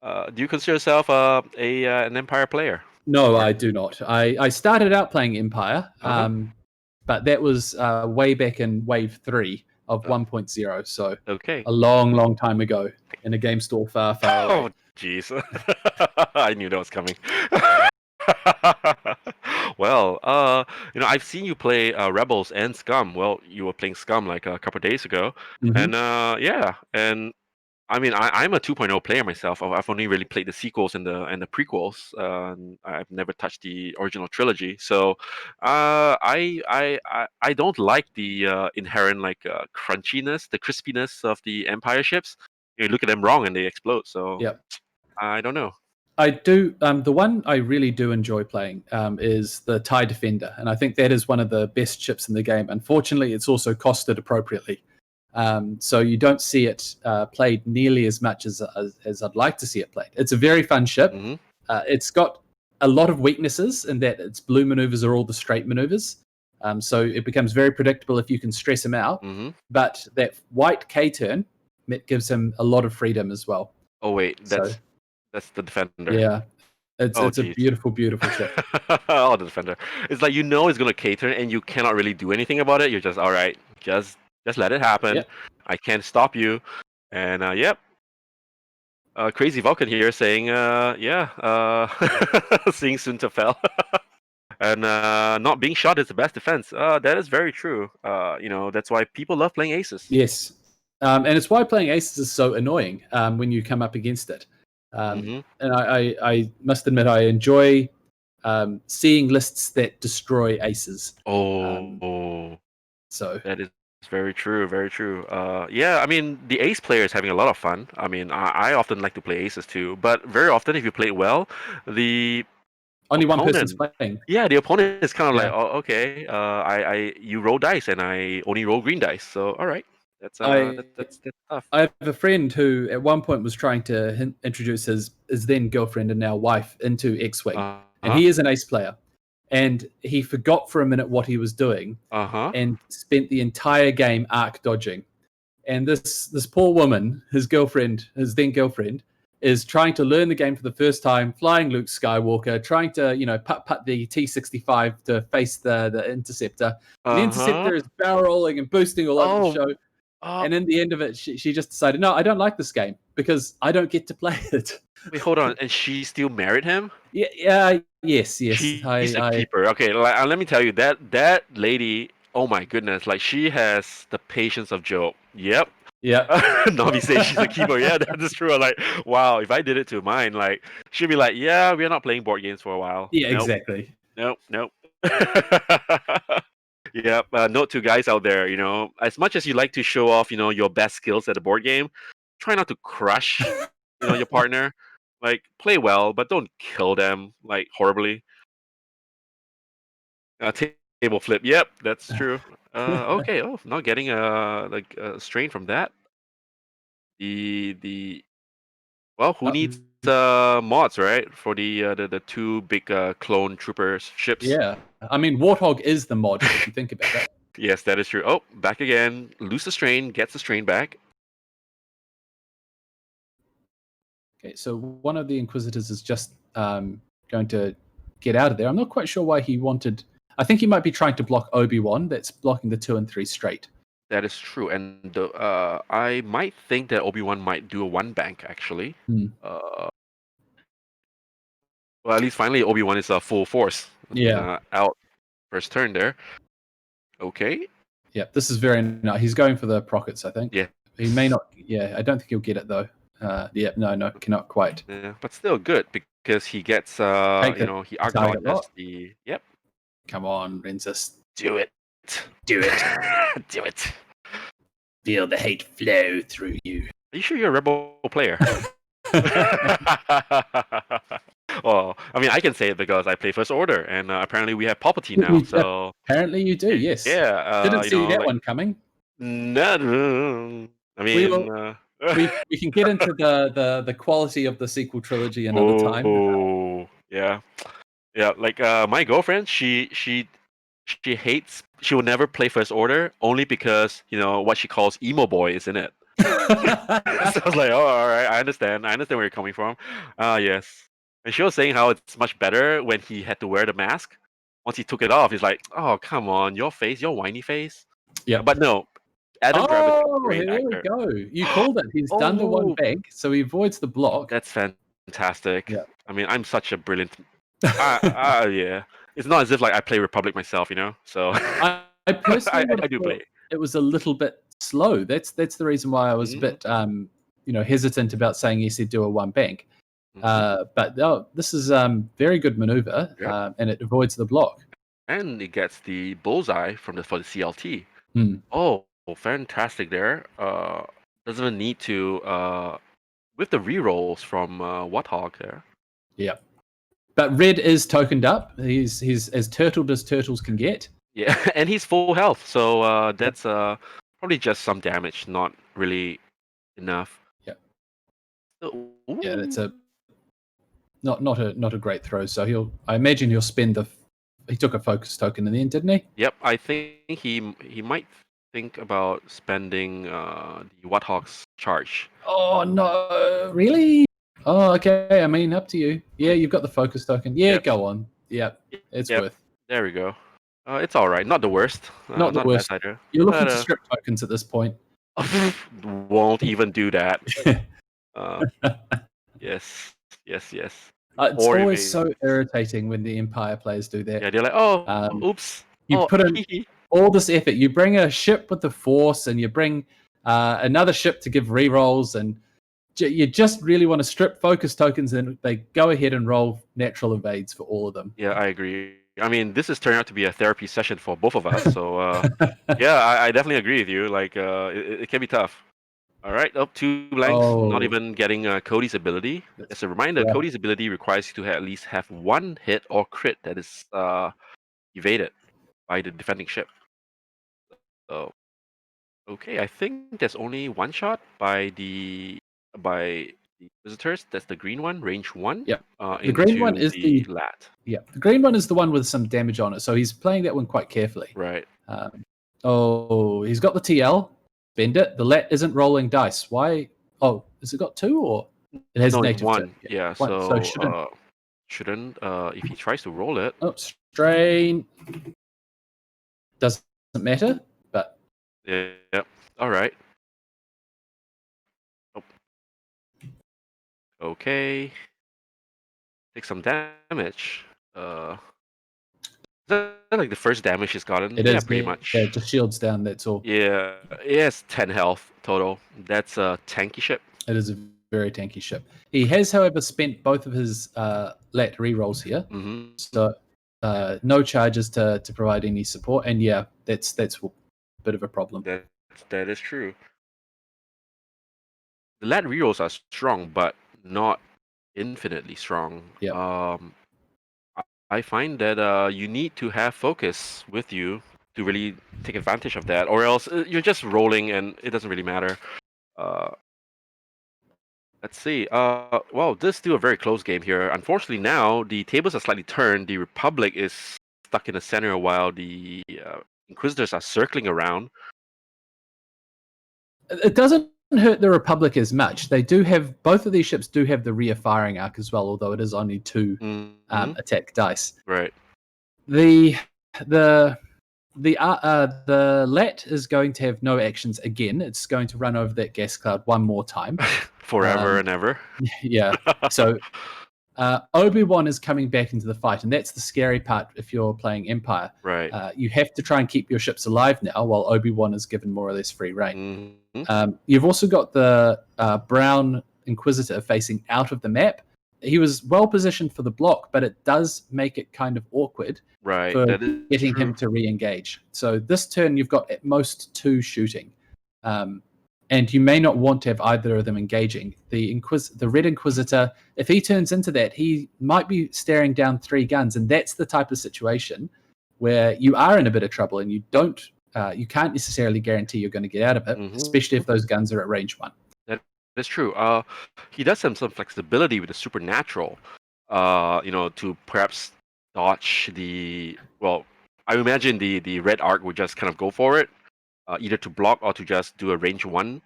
Do you consider yourself an Empire player? No, I do not. I started out playing Empire, but that was way back in Wave 3 of 1.0, so a long, long time ago in a game store far, far away. Oh, jeez. I knew that was coming. Well, I've seen you play Rebels and Scum. Well, you were playing Scum like a couple of days ago, and and I mean, I'm a 2.0 player myself. I've only really played the sequels and the prequels. I've never touched the original trilogy. So, I don't like the inherent crunchiness, the crispiness of the Empire ships. You look at them wrong and they explode. So, I don't know. I do. The one I really do enjoy playing is the TIE Defender, and I think that is one of the best ships in the game. Unfortunately, it's also costed appropriately. So you don't see it played nearly as much as I'd like to see it played. It's a very fun ship. It's got a lot of weaknesses in that its blue maneuvers are all the straight maneuvers. So it becomes very predictable if you can stress him out. But that white K-turn gives him a lot of freedom as well. Oh wait, that's the Defender. Yeah. It's a beautiful, beautiful ship. Oh, the Defender. It's like it's going to K-turn and you cannot really do anything about it. You're just, all right, just let it happen. Yep. I can't stop you. And Crazy Vulcan here saying, seeing soon to fell. And not being shot is the best defense. That is very true. That's why people love playing aces. Yes. And it's why playing aces is so annoying when you come up against it. And I must admit, I enjoy seeing lists that destroy aces. So that is very true, very true. I mean, the ace player is having a lot of fun. I mean, I often like to play aces too, but very often, if you play it well, the only one person's playing. Yeah, the opponent is kind of like, oh, okay, you roll dice and I only roll green dice. So, all right, that's tough. I have a friend who at one point was trying to introduce his then girlfriend and now wife into X-Wing, and he is an ace player. And he forgot for a minute what he was doing and spent the entire game arc dodging. And this poor woman, his then girlfriend, is trying to learn the game for the first time, flying Luke Skywalker, trying to, putt the T-65 to face the Interceptor. The Interceptor is barrel rolling and boosting all over the show. And in the end of it, she just decided, no, I don't like this game because I don't get to play it. Wait, hold on. And she still married him? Yes. She's a keeper. Okay, let me tell you, that lady, oh my goodness, like she has the patience of Job. Yep. Yeah. Nobby says she's a keeper. Yeah, that is true. Like, wow, if I did it to mine, like, she'd be like, yeah, we're not playing board games for a while. Yeah, exactly. Nope. Yeah, note to guys out there, as much as you like to show off, your best skills at a board game, try not to crush, your partner. Like, play well, but don't kill them, like, horribly. Table flip. Yep, that's true. Okay. Oh, not getting a strain from that. Well, who needs mods, right? For the two big clone troopers ships. Yeah, I mean, Warthog is the mod if you think about that. Yes, that is true. Oh, back again. Lose the strain, gets the strain back. Okay, so one of the Inquisitors is just going to get out of there. I'm not quite sure why he wanted. I think he might be trying to block Obi-Wan. That's blocking the 2 and 3 straight. That is true, and I might think that Obi-Wan might do a one bank actually. Well, at least finally Obi-Wan is a full force. Yeah. Out first turn there. Okay. Yeah, this is very nice. He's going for the Prockets, I think. Yeah. He may not. Yeah, I don't think he'll get it though. No, cannot quite. Yeah, but still good because he gets he arc dodges the. Yep. Come on, Renzus. Do it. Do it. Do it. Feel the hate flow through you. Are you sure you're a Rebel player? Well, I mean, I can say it because I play First Order, and apparently we have Palpatine now. So apparently you do. Yes. Yeah. Didn't see that one coming. No. I mean, we can get into the quality of the sequel trilogy another time. Oh, yeah. Like my girlfriend, she hates. She will never play First Order only because what she calls emo boy is in it. So I was like, oh, all right, I understand where you're coming from. Yes. And she was saying how it's much better when he had to wear the mask. Once he took it off, he's like, oh, come on, your whiny face. Yeah. But no, Adam Brabant is a great there actor. we go. You called it. He's done the one bank, so he avoids the block. That's fantastic. Yeah. I mean, I'm such a brilliant. Yeah. It's not as if like I play Republic myself, So I personally I do play. It was a little bit slow. That's the reason why I was a bit hesitant about saying yes, he'd do a one bank. But this is very good maneuver, and it avoids the block. And it gets the bullseye for the CLT. Oh, fantastic there. Doesn't even need to with the rerolls from Warthog there. Yeah. But Red is tokened up. He's as turtled as turtles can get. Yeah, and he's full health, so that's probably just some damage, not really enough. Yeah. Yeah, that's a not a great throw. So I imagine he'll spend he took a focus token in the end, didn't he? Yep, I think he might think about spending the Warthog's charge. Oh no, really? Oh, okay. I mean, up to you. Yeah, you've got the focus token. Yeah, go on. Yeah, it's worth. There we go. It's all right. Not the worst. Not the worst. You're looking to strip tokens at this point. Won't even do that. Yes. It's always so irritating when the Empire players do that. Yeah, they're like, oops. You put in all this effort. You bring a ship with the Force, and you bring another ship to give rerolls, and you just really want to strip focus tokens, and they go ahead and roll natural evades for all of them. Yeah, I agree. I mean, this is turning out to be a therapy session for both of us. So, yeah, I definitely agree with you. Like, it can be tough. All right, up 2 blanks. Not even getting Cody's ability. As a reminder, Cody's ability requires you to at least have one hit or crit that is evaded by the defending ship. So, okay, I think there's only one shot by the visitors. That's the green one, range 1. Yeah. The green one is the lat. Yeah, the green one is the one with some damage on it. So he's playing that one quite carefully. Right. He's got the TL. Bend it. The lat isn't rolling dice. Why? Oh, has it got 2 or? It has No, negative one. 2. Yeah. One, So shouldn't. if he tries to roll it. Oh, strain. Doesn't matter, but Yeah. Yep. All right. Oh, okay. Take some damage. Is that like the first damage he's gotten? it Yeah, is. pretty Yeah, much. it just shields down. That's all. Yeah, it has 10 health total. That's a tanky ship. It is a very tanky ship. He has, however, spent both of his lat rerolls here, Mm-hmm. so no charges to provide any support. And yeah, that's a bit of a problem. That is true. The lat rerolls are strong, but not infinitely strong. Yep. I find that you need to have focus with you to really take advantage of that, or else you're just rolling and it doesn't really matter. Let's see. Well, this is still a very close game here. Unfortunately, now the tables are slightly turned. The Republic is stuck in the center while the Inquisitors are circling around. It doesn't hurt the Republic as much. They do have, both of these ships do have the rear firing arc as well, although it is only 2 Mhm. attack dice. Right. The Lat is going to have no actions again. It's going to run over that gas cloud one more time. Forever and ever. Yeah. So Obi-Wan is coming back into the fight, and that's the scary part if you're playing Empire. Right. You have to try and keep your ships alive now while Obi-Wan is given more or less free reign. Mhm. You've also got the Brown Inquisitor facing out of the map. He was well positioned for the block, but it does make it kind of awkward Right. for That is getting true. him to re-engage. So this turn, you've got at most 2 shooting. And you may not want to have either of them engaging. The Red Inquisitor, if he turns into that, he might be staring down 3 guns, and that's the type of situation where you are in a bit of trouble, and you can't necessarily guarantee you're going to get out of it, especially if those guns are at range 1. That's true. He does have some flexibility with the supernatural. To perhaps dodge the. Well, I imagine the red arc would just kind of go for it, either to block or to just do a range 1,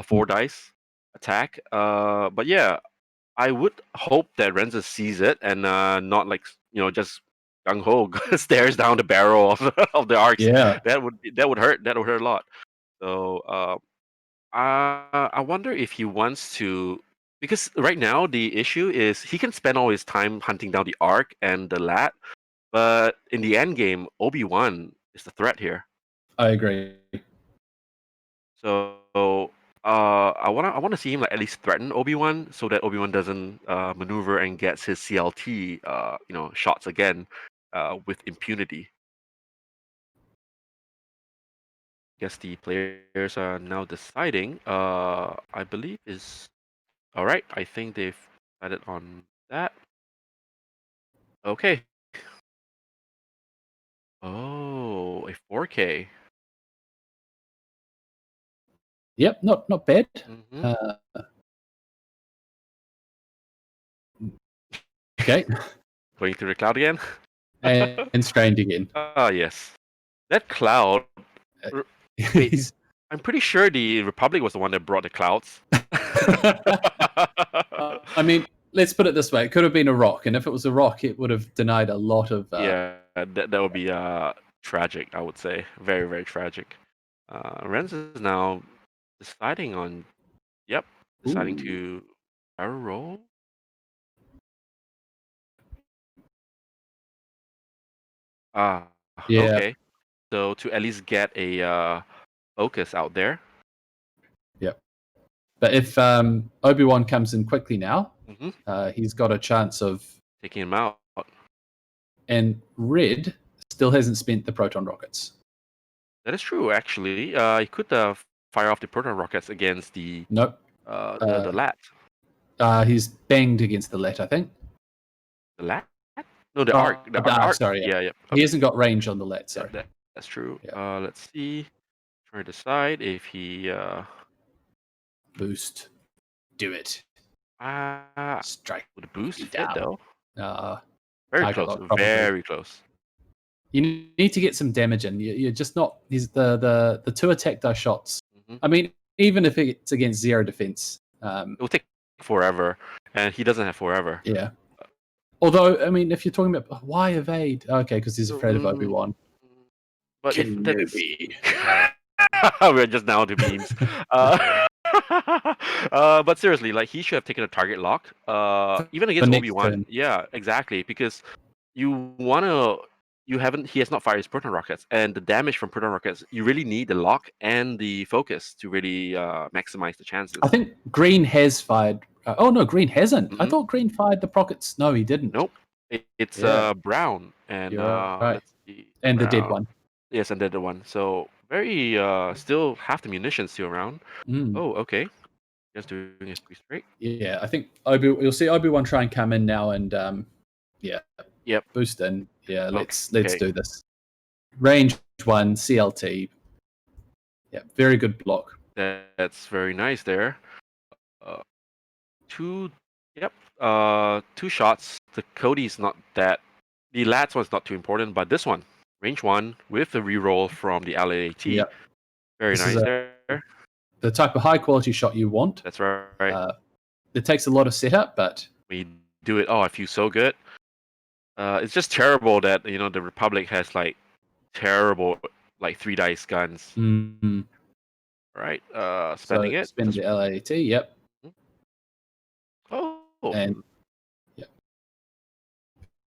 4 dice attack. But yeah, I would hope that Renzus sees it and not just gung ho stares down the barrel of the arcs. Yeah. That would hurt. That would hurt a lot. So I wonder if he wants to, because right now the issue is he can spend all his time hunting down the Arc and the Lat, but in the end game, Obi-Wan is the threat here. I agree. So I wanna see him like at least threaten Obi-Wan so that Obi-Wan doesn't maneuver and gets his CLT shots again with impunity. Guess the players are now deciding. I believe is all right. I think they've decided on that. Okay. Oh, a 4K. Yep, not bad. Mhm. Okay. Going through the cloud again. and strained again. Ah, yes. That cloud. He's- I'm pretty sure the Republic was the one that brought the clouds. I mean, let's put it this way: it could have been a rock, and if it was a rock, it would have denied a lot of. Yeah, that would be tragic. I would say very, very tragic. Renzus is now deciding on. Yep, deciding to barrel roll. Ah, Yeah. okay. So to at least get a focus out there. Yep. But if Obi-Wan comes in quickly now, Mhm. he's got a chance of. Taking him out. And Red still hasn't spent the proton rockets. That is true, actually. He could fire off the proton rockets against the Nope. the Lat. He's banged against the Lat, I think. The Lat? No, the Arc. The Arc. Sorry, yeah. Yeah. He hasn't got range on the Lat, sorry. That's true. Yeah. Let's see. Try to decide if he Boost. Do it. Strike. would boost it fit down. though. Very target close. lock, probably. Very close. You need to get some damage in. You're just not. He's the 2 attack die shots. Mhm. I mean, even if it's against 0 defense, It will take forever, and he doesn't have forever. Yeah. Although, I mean, if you're talking about why evade, okay, because he's afraid of Obi-Wan. But if that's Kenobi. we're just now to memes. But seriously, like he should have taken a target lock. Even against next Obi-Wan. turn. Yeah, exactly. Because he has not fired his proton rockets, and the damage from proton rockets, you really need the lock and the focus to really maximize the chances. I think Green has fired. Oh no, Green hasn't. I Mhm. thought Green fired the rockets. No, he didn't. Nope. It's Yeah. Brown and You're right. let's see, And the dead Brown. one. Yes, and the dead one. So very still half the munitions still around. Mm. Oh, okay. Just doing a 3 straight. Yeah, I think you'll see Obi-Wan try and come in now and Yep. boost in. Yeah, let's Okay. do this. Range 1 CLT. Yeah, very good block. That's very nice there. Two shots. The Cody's not that. The last one's not too important, but this one, range 1 with the reroll from the LAT. Yep. Very This is nice there. The type of high quality shot you want. That's right. It takes a lot of setup, but We do it. Oh, I feel so good. It's just terrible that the Republic has like terrible like 3 dice guns. Right. Spending so it. Spend the LAT. Yep. Oh. And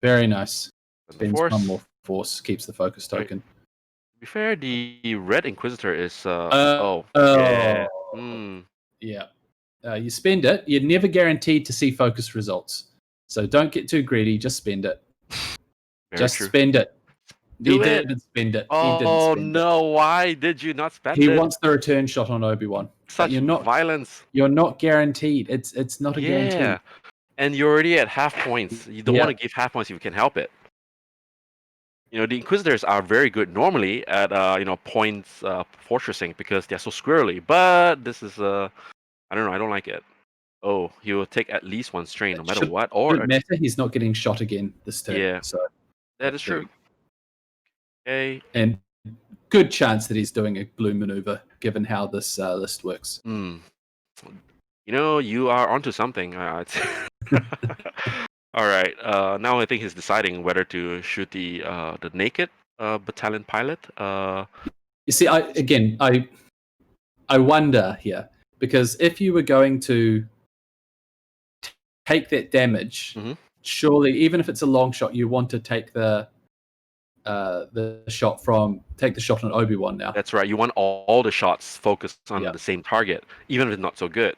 very nice. Spends Force. one more force. Keeps the focus Right. token. To be fair, the Red Inquisitor is Yeah. You spend it. You're never guaranteed to see focus results, so don't get too greedy. Just spend it. Spend it. Do He it. didn't spend it. Oh he didn't spend no! Why did you not spend it. it? He wants the return shot on Obi-Wan. Such violence. You're not guaranteed. It's not a guarantee. Yeah, and you're already at half points. You don't want to give half points if you can help it. The Inquisitors are very good normally at points fortressing because they're so squirrely. But this is I don't know. I don't like it. Oh, he will take at least 1 strain no matter what. Or Shouldn't matter. He's not getting shot again this turn. Yeah. So that is true. Okay. And good chance that he's doing a blue maneuver, given how this list works. You are onto something. All right. Now I think he's deciding whether to shoot the naked battalion pilot. You see, I wonder here, because if you were going to take that damage, surely, even if it's a long shot, you want to take the shot on Obi-Wan now. That's right. You want all the shots focused on the same target, even if it's not so good.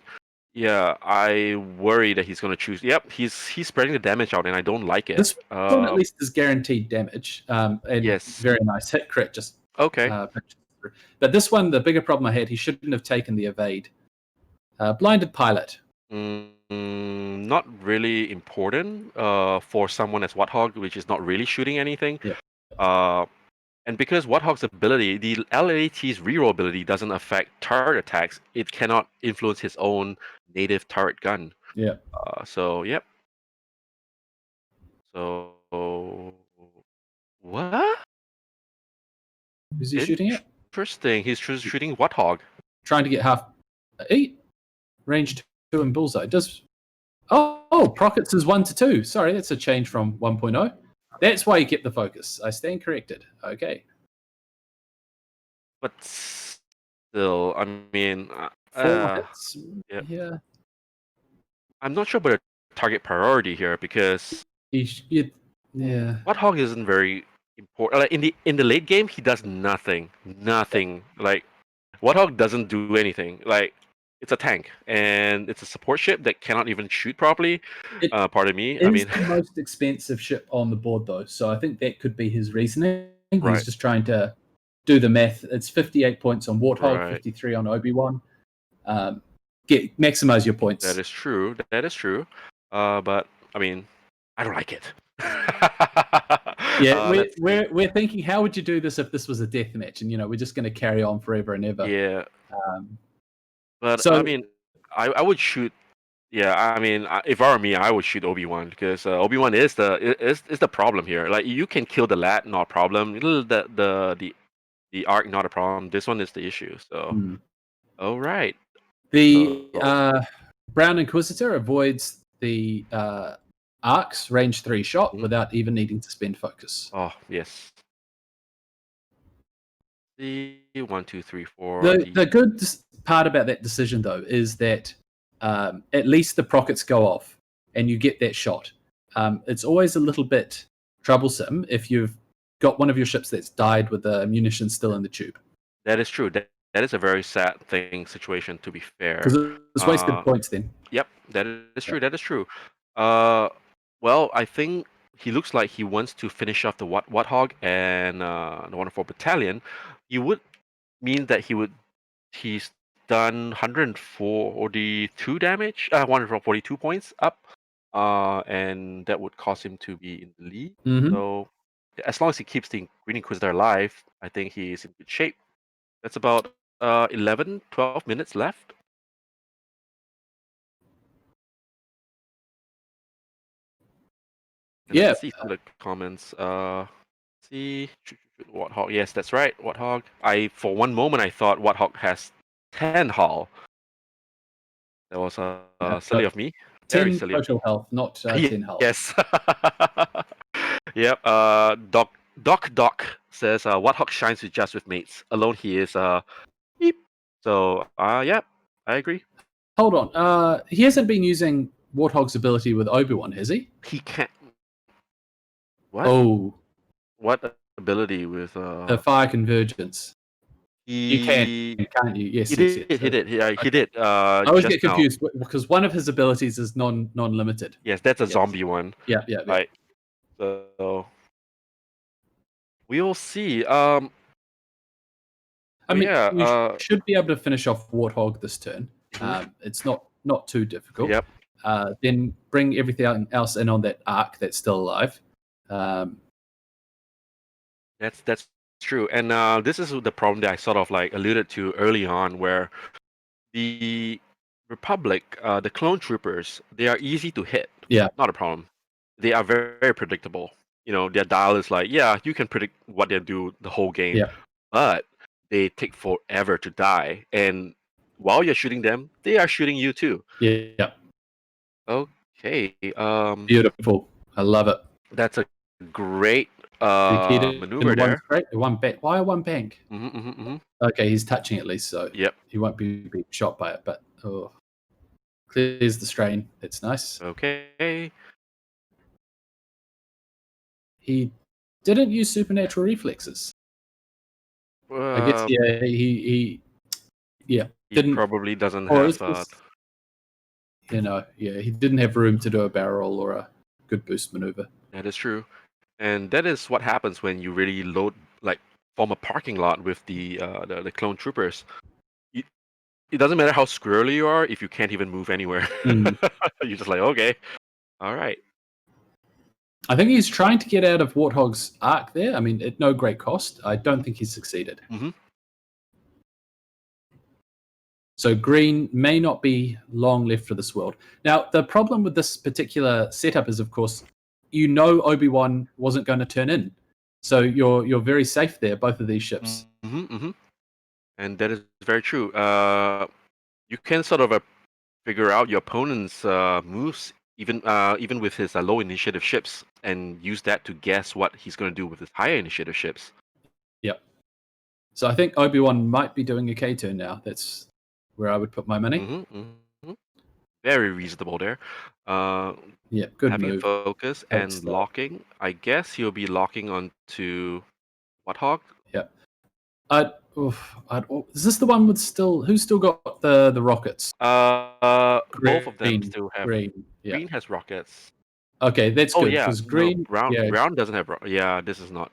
Yeah, I worry that he's going to choose. Yep, he's spreading the damage out, and I don't like it. This one at least is guaranteed damage. And yes, very nice hit crit. Just okay. But this one, the bigger problem I had, he shouldn't have taken the evade. Blinded pilot. Not really important for someone as Warthog, which is not really shooting anything. Yeah. And because Warthog's ability, the LAT's reroll ability doesn't affect turret attacks, it cannot influence his own native turret gun. Yeah. So, yep. So, what? Is he shooting it? Interesting. He's shooting Warthog. Trying to get half 8. Range 2 and bullseye. Prockets is 1 to 2. Sorry, that's a change from 1.0. That's why you kept the focus. I stand corrected. Okay. But still, I mean, 4 hits. Yeah. I'm not sure about a target priority here because Warthog isn't very important. Like in the late game, he does nothing. Like Warthog doesn't do anything. Like it's a tank and it's a support ship that cannot even shoot properly. Pardon me. It's the most expensive ship on the board, though, so I think that could be his reasoning. Right. He's just trying to do the math. It's 58 points on Warthog, 53 on Obi-Wan. Maximize your points. That is true. But I mean, I don't like it. We're thinking, how would you do this if this was a death match? And we're just going to carry on forever and ever. Yeah. But I mean, I would shoot. Yeah, I mean, if I were me, I would shoot Obi-Wan because Obi-Wan is the problem here. Like you can kill the lat, not a problem. The arc, not a problem. This one is the issue. So, all right. The Brown Inquisitor avoids the arcs range 3 shot without even needing to spend focus. Oh, yes. The 1, 2, 3, 4. The good part about that decision, though, is that at least the prockets go off and you get that shot. It's always a little bit troublesome if you've got one of your ships that's died with the munitions still in the tube. That is true. That is a very sad situation, to be fair. Because it's wasted points then. Yep, that is true. That is true. Well, I think he looks like he wants to finish off the Warthog and the 104 Battalion. You would mean that he's done 142 damage, 142 points up, and that would cause him to be in the lead. Mhm. So as long as he keeps the Green Inquisitor alive, I think he is in good shape. That's about 11, 12 minutes left. And Yeah. let's see some of the comments. See, Warthog. Yes, that's right, Warthog. For one moment, I thought Warthog has 10 hull. That was silly of me. Very 10 silly. total health, not 10 health. Yes. Yep. Doc says Warthog shines just with mates. Alone he is beep. So yeah, I agree. Hold on. He hasn't been using Warthog's ability with Obi-Wan, has he? He can't. What? Oh, What ability with the fire convergence. You can, can't you? Yes, He yes, did. yes. He did. Yeah, he did. I always just get confused because one of his abilities is non-limited. Yes, that's a Yes. zombie one. Yeah. Right. So we'll see. I mean, yeah. we should be able to finish off Warthog this turn. It's not too difficult. Yep. Then bring everything else in on that arc that's still alive. That's true. And this is the problem that I sort of like alluded to early on, where the Republic, the clone troopers, they are easy to hit. Yeah. Not a problem. They are very, very predictable. You know, their dial is like, yeah, you can predict what they do the whole game. Yeah. But they take forever to die. And while you're shooting them, they are shooting you too. Yeah. Okay. Beautiful. I love it. That's a great maneuver there. One bank. Why one bank? Mm-hmm. Okay, he's touching at least, so Yep. he won't be shot by it. But clears the strain. That's nice. Okay. He didn't use supernatural reflexes. I guess he didn't. Probably doesn't Or have. it's just, he didn't have room to do a barrel or a good boost maneuver. That is true, and that is what happens when you really form a parking lot with the clone troopers. It doesn't matter how squirrely you are if you can't even move anywhere. You're just like, okay, all right. I think he's trying to get out of Warthog's arc there. I mean, at no great cost. I don't think he's succeeded. Mm-hmm. So green may not be long left for this world. Now, the problem with this particular setup is, of course, Obi-Wan wasn't going to turn in. So you're very safe there, both of these ships. Mm-hmm. And that is very true. You can sort of figure out your opponent's moves, even with his low initiative ships, and use that to guess what he's going to do with his higher initiative ships. Yep. So I think Obi-Wan might be doing a K turn now. That's where I would put my money. Mm-hmm. Very reasonable there. Yeah, good having move. focus and locking. I guess he'll be locking onto Warthog. Yep. Is this the one with who's still got the rockets? Both of them still have. Green. Yeah. Green has rockets. Okay, that's good. Yeah, because green. Brown doesn't have. Yeah, this is not.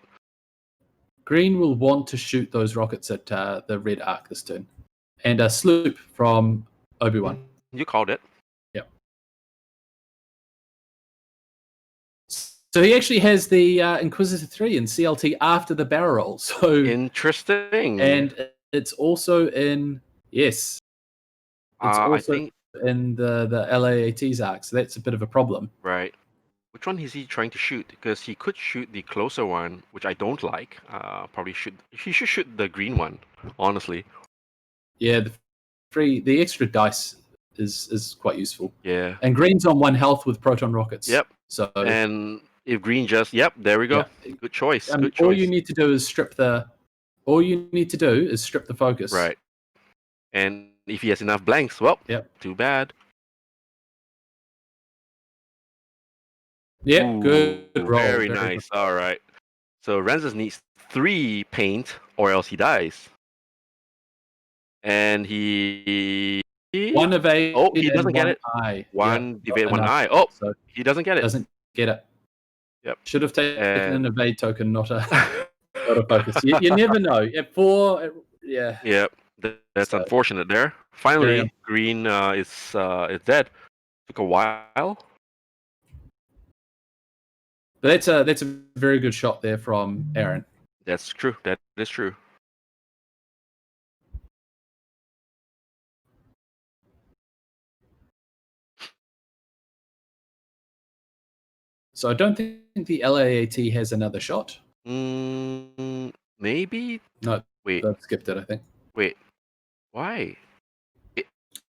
Green will want to shoot those rockets at the red arc this turn, and a sloop from Obi-Wan. You called it. Yep. So he actually has the Inquisitor 3 in CLT after the barrel roll. So interesting. And it's also in It's also I think in the LAAT's arc, so that's a bit of a problem. Right. Which one is he trying to shoot? Because he could shoot the closer one, which I don't like. He should shoot the green one, honestly. Yeah, the extra dice is quite useful. Yeah. And green's on 1 health with proton rockets. Yep. So And if green just there we go. Yeah. Good choice. Good all choice. you need to do is strip the focus. Right. And if he has enough blanks, well, Yep. too bad. Yep. Ooh, Good roll. Very nice. good. All right. So Renzus needs 3 paint or else he dies. And he 1 evade. Oh, he doesn't and get 1 it. eye. One Yeah, evade, one enough. eye. Oh, So he doesn't get it. doesn't get it. Yep. Should have taken an And evade token, not a focus. You never know. At 4, yeah. yep. That's So- unfortunate there. Finally, green is dead. Took a while. But that's a very good shot there from Aaron. That's true. That is true. So I don't think the LAAT has another shot. Maybe. No, Wait. they've skipped it, I think. Wait. Why? It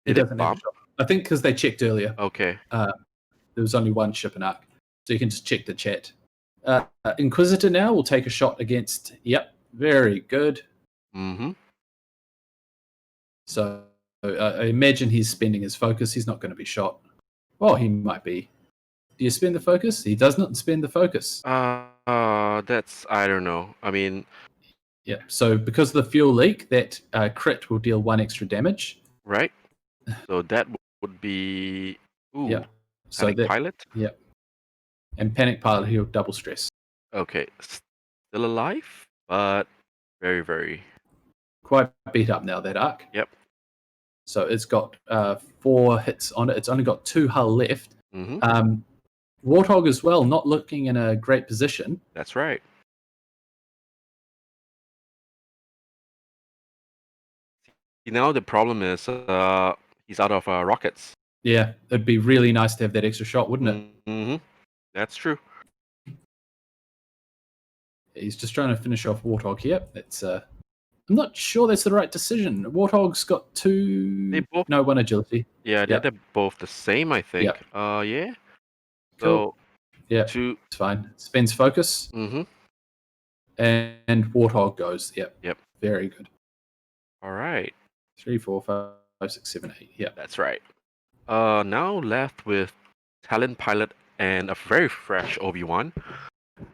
Did doesn't have a bomb? shot. I think because they checked earlier. Okay. There was only 1 ship and arc. So you can just check the chat. Inquisitor now will take a shot against. Yep, very good. Mm-hmm. So I imagine he's spending his focus. He's not going to be shot. Well, he might be. Do you spend the focus? He does not spend the focus. That's I don't know. I mean, Yeah. So because of the fuel leak, that crit will deal 1 extra damage. right? So that would be Yeah. So Panic that pilot. yeah. And panic pilot, he'll double stress. Okay, still alive, but very, very. Quite beat up now, that arc. Yep. So it's got 4 hits on it. It's only got 2 hull left. Mm-hmm. Warthog as well, not looking in a great position. That's right. Now the problem is he's out of rockets. Yeah, it'd be really nice to have that extra shot, wouldn't it? Mm-hmm. That's true. He's just trying to finish off Warthog here. It's I'm not sure that's the right decision. Warthog's got 2. both- No, 1 agility. Yeah, Yep. they're both the same, I think. Yep. Yeah. Cool. So Yeah, two. it's fine. Spends focus, Mm-hmm. and Warthog goes. Yep. Yep. Very good. All right. 3, 4, 5, 6, 7, 8. Yeah. That's right. Now left with Talent Pilot and a very fresh Obi-Wan.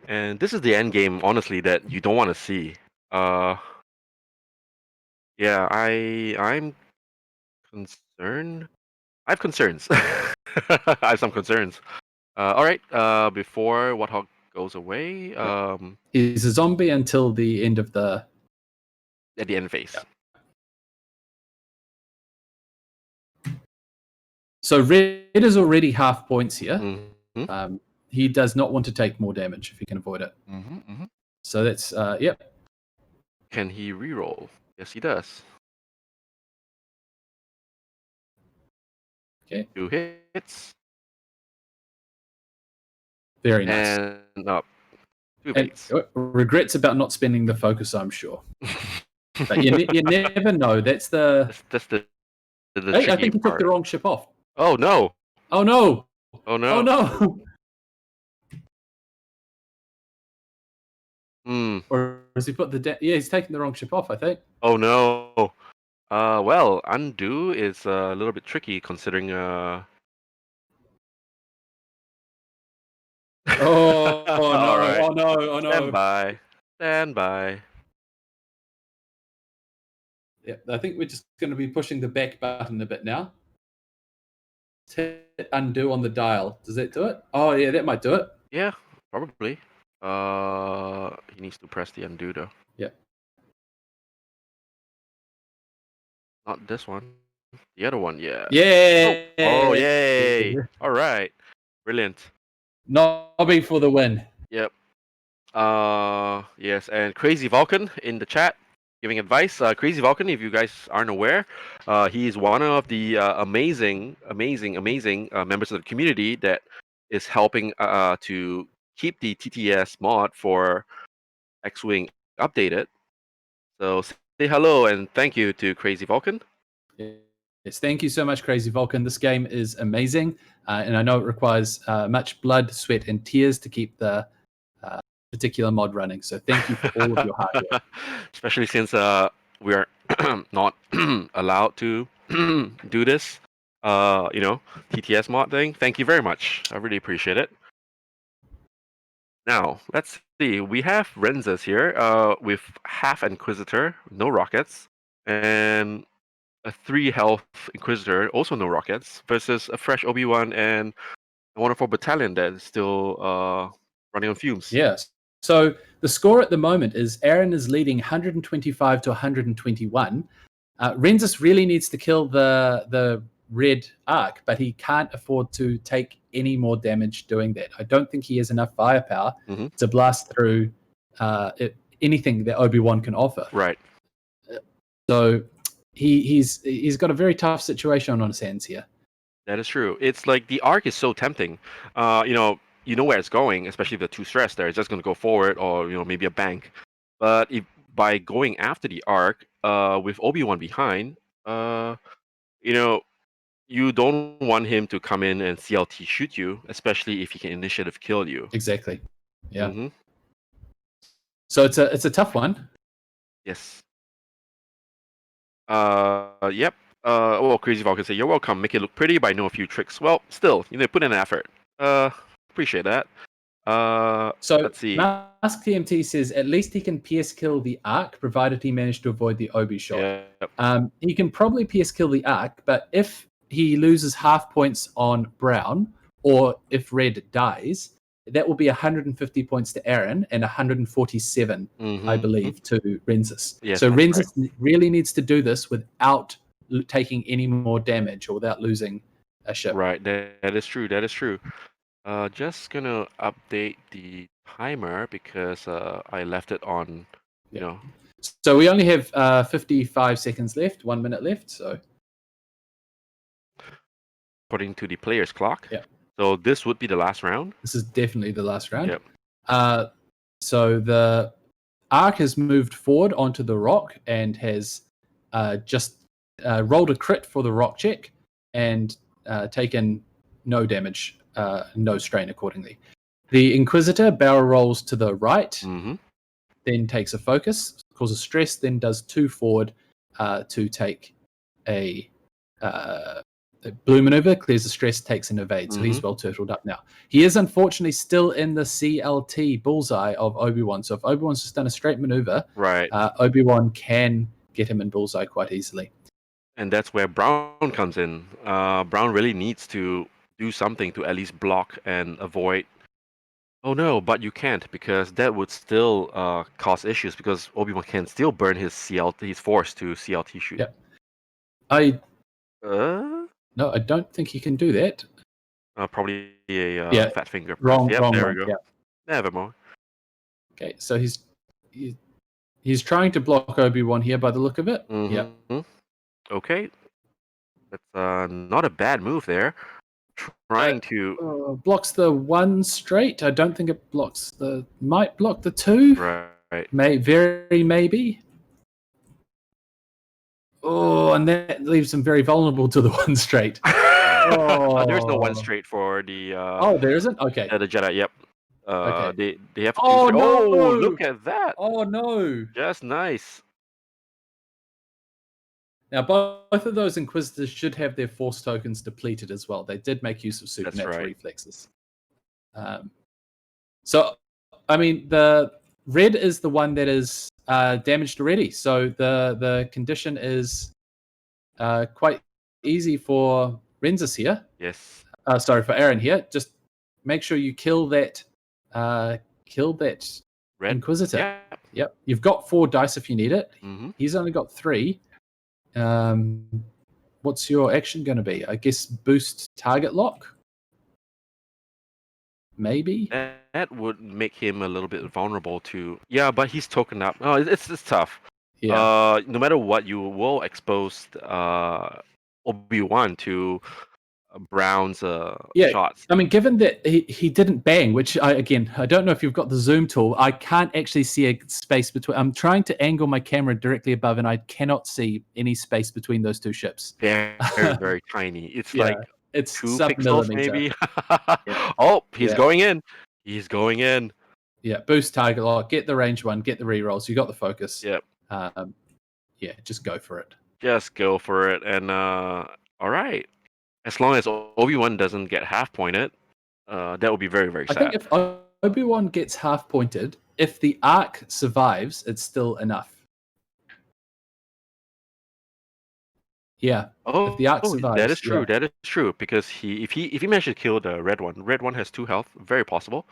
And this is the end game, honestly, that you don't want to see. Yeah, I'm concerned. I have concerns. I have some concerns. All right. Before Warthog goes away, He's a zombie until the end of the. at the end phase. Yeah. So red is already half points here. Mm-hmm. He does not want to take more damage if he can avoid it. Mm-hmm. Mm-hmm. So that's yep. Can he reroll? Yes, he does. Okay. 2 hits. Very nice. And up. 2 And baits. regrets about not spending the focus, I'm sure. But you never know. That's the. That's the Hey, I tricky think he took part. the wrong ship off. Oh no! Oh no! Oh no! Oh no! Or has he put the? Yeah, he's taking the wrong ship off, I think. Oh no! Well, undo is a little bit tricky considering. Oh, oh no! All right. Oh no! Oh no! Stand by. Stand by. Yeah, I think we're just going to be pushing the back button a bit now. Hit undo on the dial. Does that do it? Oh yeah, that might do it. Yeah, probably. He needs to press the undo though. Yeah. Not this one. The other one, yeah. Yeah. Oh, yay! All right. Brilliant. Nobby for the win. Yep. Yes, and Crazy Vulcan in the chat giving advice. Crazy Vulcan, if you guys aren't aware, he's one of the amazing members of the community that is helping to keep the TTS mod for X-Wing updated. So say hello and thank you to Crazy Vulcan. Yeah. Yes, thank you so much, Crazy Vulcan. This game is amazing, and I know it requires much blood, sweat, and tears to keep the particular mod running. So thank you for all of your hard work. Especially since we are not allowed to do this, TTS mod thing. Thank you very much. I really appreciate it. Now, let's see. We have Renzus here with half Inquisitor, no rockets, and a 3 health Inquisitor, also no rockets, versus a fresh Obi-Wan and a wonderful battalion that is still running on fumes. Yes. So the score at the moment is Aaron is leading 125 to 121. Renzus really needs to kill the red arc, but he can't afford to take any more damage doing that. I don't think he has enough firepower to blast through anything that Obi-Wan can offer. Right. So he's got a very tough situation on his hands here. That is true. It's like the arc is so tempting. You know where it's going, especially the 2 stress there. It's just going to go forward or maybe a bank. But if by going after the arc with Obi-Wan behind, you don't want him to come in and CLT shoot you, especially if he can initiative kill you. Exactly. Yeah. Mm-hmm. So it's a tough one. Yes. Yep. Well, Crazy Vulcan say, "You're welcome. Make it look pretty, but I know a few tricks." Well, still, put in an effort. Appreciate that. So let's see. Mask TMT says at least he can PS kill the arc, provided he managed to avoid the Obi shot. Yep. He can probably PS kill the arc, but if he loses half points on Brown, or if Red dies, that will be 150 points to Aaron and 147, I believe, to Renzus. Yes, so that's Renzus really needs to do this without taking any more damage or without losing a ship. Right, that is true. That is true. Just gonna update the timer because I left it on. So we only have 55 seconds left, 1 minute left. So according to the player's clock. Yeah. So this would be the last round. This is definitely the last round. Yep. So the arc has moved forward onto the rock and has just rolled a crit for the rock check and taken no damage, no strain accordingly. The Inquisitor barrel rolls to the right, then takes a focus, causes stress, then does 2 forward to take a blue maneuver, clears the stress, takes an evade. So he's well turtled up now. He is unfortunately still in the CLT bullseye of Obi-Wan. So if Obi-Wan's just done a straight maneuver, right, Obi-Wan can get him in bullseye quite easily. And that's where Brown comes in. Brown really needs to do something to at least block and avoid. Oh no, but you can't, because that would still cause issues, because Obi-Wan can still burn his CLT. He's forced to CLT shoot. Yep. No, I don't think he can do that. Probably a fat finger. Wrong. Yep, Wrong. there Wrong, we go. yeah. Nevermore. Okay, so he's trying to block Obi-Wan here by the look of it. Yeah. Okay. That's not a bad move there. Trying to blocks the 1 straight. I don't think it might block the 2. Right. Maybe. Oh, and that leaves him very vulnerable to the 1 straight. There's no 1 straight for the. There isn't. Okay. The Jedi. Yep. Okay. They have. Oh no! Oh, look at that! Oh no! Just nice. Now, both of those Inquisitors should have their Force tokens depleted as well. They did make use of supernatural reflexes. So, I mean, the red is the one that is damaged already. So the condition is quite easy for Renzus here. Yes. Sorry, for Aaron here. Just make sure you kill that Red Inquisitor. Yep. You've got 4 dice if you need it. He's only got 3. What's your action going to be? I guess boost target lock? Maybe? That would make him a little bit vulnerable to... Yeah, but he's token up. Oh, it's tough. Yeah. No matter what, you will expose Obi-Wan to Brown's shots. I mean, given that he didn't bang, which I don't know if you've got the zoom tool. I can't actually see a space between. I'm trying to angle my camera directly above, and I cannot see any space between those two ships. Very, very tiny. It's like it's 2 sub pixels millimeter. maybe. Yeah. Oh, he's Yeah. going in. He's going in. Yeah, boost target lock, get the range one, get the rerolls. You got the focus. Yep. Yeah, just go for it. Just go for it. And all right. As long as Obi-Wan doesn't get half pointed, that would be very, very sad. I think if Obi-Wan gets half pointed, if the arc survives, it's still enough. Yeah. If the arc survives, that is true. That is true. Because if he manages to kill the red one has 2 health. Very possible.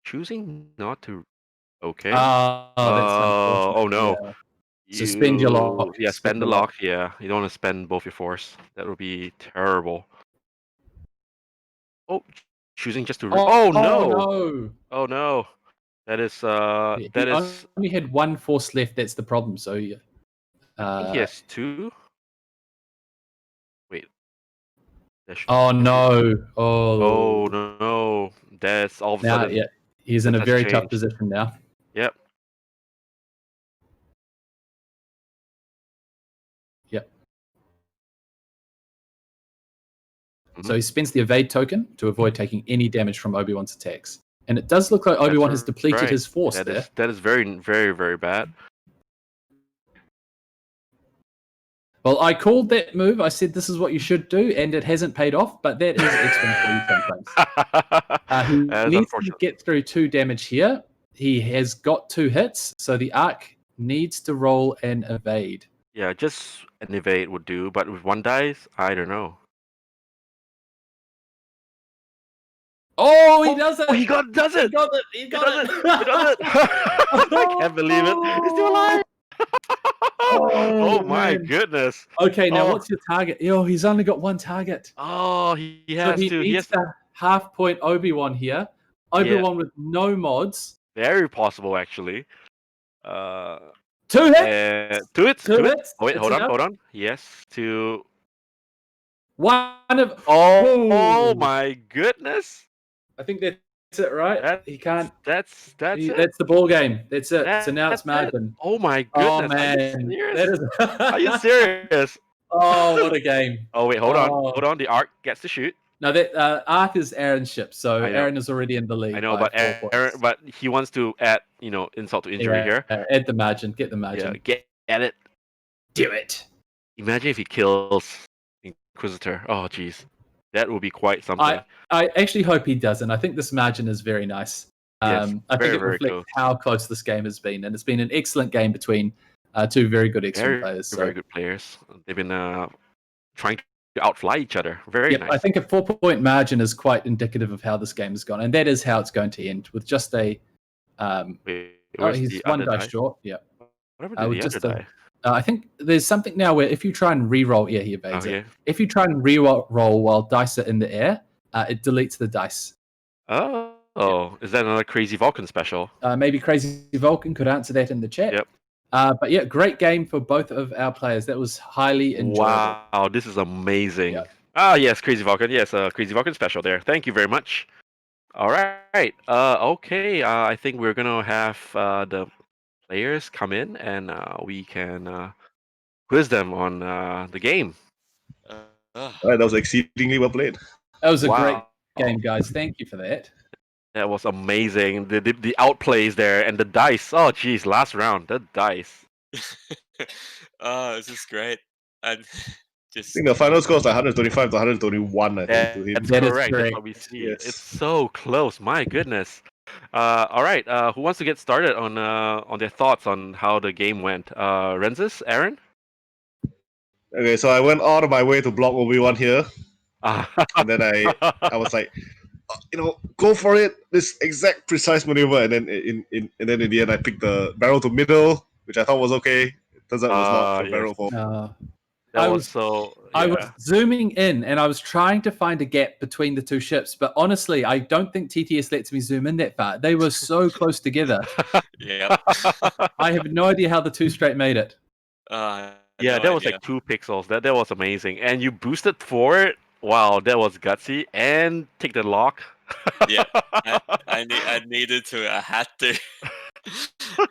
Choosing not to. Okay. That's unfortunate. Oh no. Yeah. Suspend your lock. Yeah, spend the lock. Yeah, you don't want to spend both your force. That would be terrible. Oh, choosing just to. Oh no! Oh no! That is. That is. Only had 1 force left. That's the problem. So yeah. I think he has 2. Wait. Oh no! Oh no! That's all of a sudden. Yeah, he's in a very tough position now. Yep. So he spends the evade token to avoid taking any damage from Obi-Wan's attacks. And it does look like Obi-Wan has depleted his force there. That is very, very, very bad. Well, I called that move. I said this is what you should do, and it hasn't paid off, but that is excellent for you sometimes. He needs to get through 2 damage here. He has got 2 hits, so the arc needs to roll an evade. Yeah, just an evade would do, but with 1 dice, I don't know. Oh, he does it! He does it! He got it! I can't believe it. He's still alive! Oh my goodness. Okay, now what's your target? Oh, he's only got 1 target. Oh, he has to. He needs to half point Obi-Wan here. Obi-Wan with no mods. Very possible, actually. 2 hits! 2 hits? 2 hits? Oh, wait, hold on. Yes, to... 1 of... Oh my goodness. I think that's it, right? He can't... That's it. That's the ball game. That's it. So now it's margin. Oh my goodness. Oh, man. Are you serious? Oh, what a game. Oh, wait, hold on. The Ark gets to shoot. No, that Ark is Aaron's ship, so Aaron is already in the lead. I know, but but he wants to add, insult to injury here. Add the margin. Get the margin. Yeah, get it. Do it. Imagine if he kills Inquisitor. Oh, jeez. That would be quite something. I actually hope he doesn't. I think this margin is very nice. Yes, I think it reflects how close this game has been, and it's been an excellent game between 2 very good X-Wing players. Very good players. They've been trying to outfly each other. Very nice. I think a 4-point margin is quite indicative of how this game has gone, and that is how it's going to end with just a. He's 1 die short. Yeah. Whatever the other die. I think there's something now where if you try and re-roll, he evades it. If you try and re-roll while dice are in the air, it deletes the dice. Is that another Crazy Vulcan special? Maybe Crazy Vulcan could answer that in the chat. Yep. But yeah, great game for both of our players. That was highly enjoyable. Wow, this is amazing. Yep. Yes, Crazy Vulcan. Yes, Crazy Vulcan special there. Thank you very much. All right. Okay. I think we're gonna have the players come in and we can quiz them on the game. All right, that was exceedingly well played. That was a great game, guys. Thank you for that. That was amazing. The outplays there and the dice. Oh, geez, last round, the dice. This is great. And I think the final score is like 125 to 121. I think. That's that correct. Is That's what we see. Yes. It's so close. My goodness. All right. Who wants to get started on their thoughts on how the game went? Renzus, Aaron. Okay, so I went out of my way to block Obi-Wan here, and then I was like, go for it. This exact precise maneuver, and then in the end I picked the barrel to middle, which I thought was okay. It turns out it was not the barrel for. I was zooming in and I was trying to find a gap between the 2 ships, but honestly, I don't think TTS lets me zoom in that far. They were so close together. Yeah. I have no idea how the 2 straight made it. That was like 2 pixels. That was amazing. And you boosted for it. Wow, that was gutsy. And take the lock. Yeah, I needed to. I had to.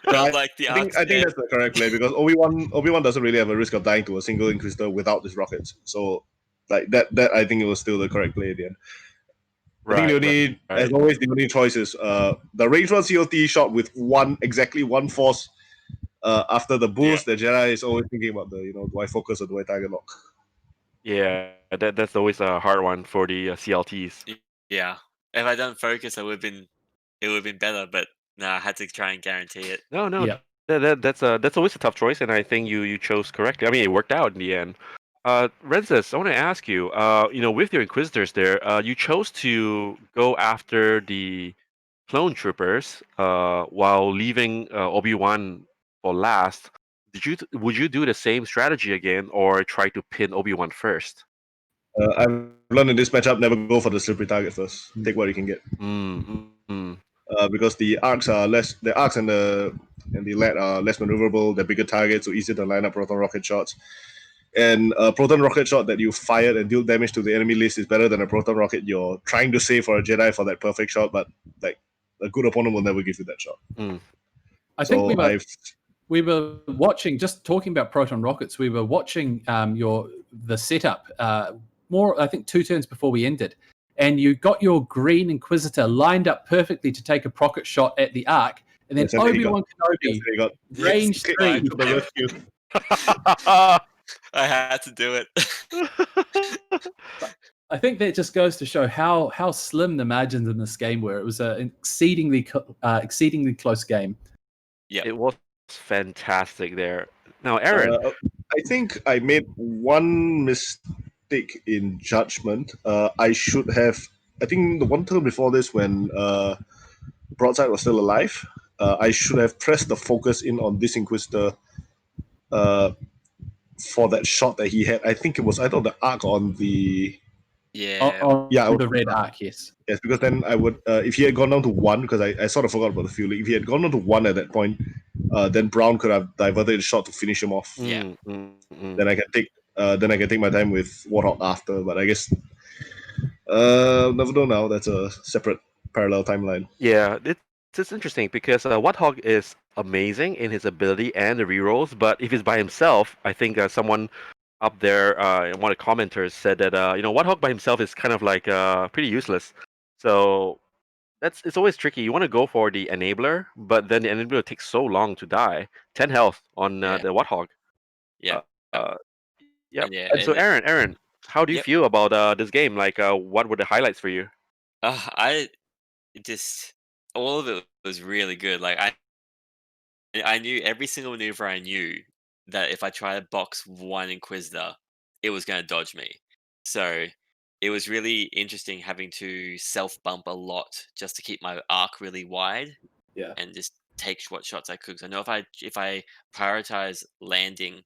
No, Felt like the I think that's the correct play because Obi-Wan doesn't really have a risk of dying to a single Inquisitor without his rockets. So like that I think it was still the correct play at the end. I think the only, as always, the only choice is the range one COT shot with exactly one force. After the boost, the Jedi is always thinking about do I focus or do I target lock? Yeah, that's always a hard one for the CLTs. Yeah, if I don't focus, it would have been better. But no, I had to try and guarantee it. No, Yeah. that's always a tough choice, and I think you chose correctly. I mean, it worked out in the end. Renzus, I want to ask you, with your Inquisitors there, you chose to go after the clone troopers, while leaving Obi-Wan for last. Would you do the same strategy again, or try to pin Obi-Wan first? I've learned in this matchup never go for the slippery target first. Take what you can get. Because the arcs and the lead are less maneuverable. They're bigger targets, so easier to line up proton rocket shots. And a proton rocket shot that you fired and deal damage to the enemy list is better than a proton rocket you're trying to save for a Jedi for that perfect shot, but like a good opponent will never give you that shot. I think we were watching, just talking about proton rockets, we were watching the setup more, I think 2 turns before we ended, and you got your green Inquisitor lined up perfectly to take a rocket shot at the arc, and then Obi-Wan Kenobi range 3. I had to do it. I think that just goes to show how slim the margins in this game were. It was an exceedingly close game. Yeah, it was fantastic there. Now, Aaron, I think I made one mistake in judgment. I should have. I think the one turn before this, when Broadside was still alive, I should have pressed the focus in on this Inquisitor for that shot that he had. I think it was either the arc on the the red arc, yes. Yes, because then I would, if he had gone down to 1, because I sort of forgot about the fueling. If he had gone down to 1 at that point, then Brown could have diverted the shot to finish him off. Yeah. Then I can take my time with Warthog after. But I guess never know now. That's a separate parallel timeline. yeah, it's interesting because Warthog is amazing in his ability and the rerolls, but if he's by himself, I think someone up there, one of the commenters said that Warthog by himself is kind of like pretty useless. So it's always tricky. You want to go for the enabler, but then the enabler takes so long to die. 10 health on the Warthog. Yeah. Yep. Yeah. And so Aaron, how do you feel about this game? Like, what were the highlights for you? All of it was really good. Like I knew every single maneuver. I knew that if I tried to box one Inquisitor, it was going to dodge me. So it was really interesting having to self bump a lot just to keep my arc really wide. Yeah. And just take what shots I could. 'Cause I know if I prioritize landing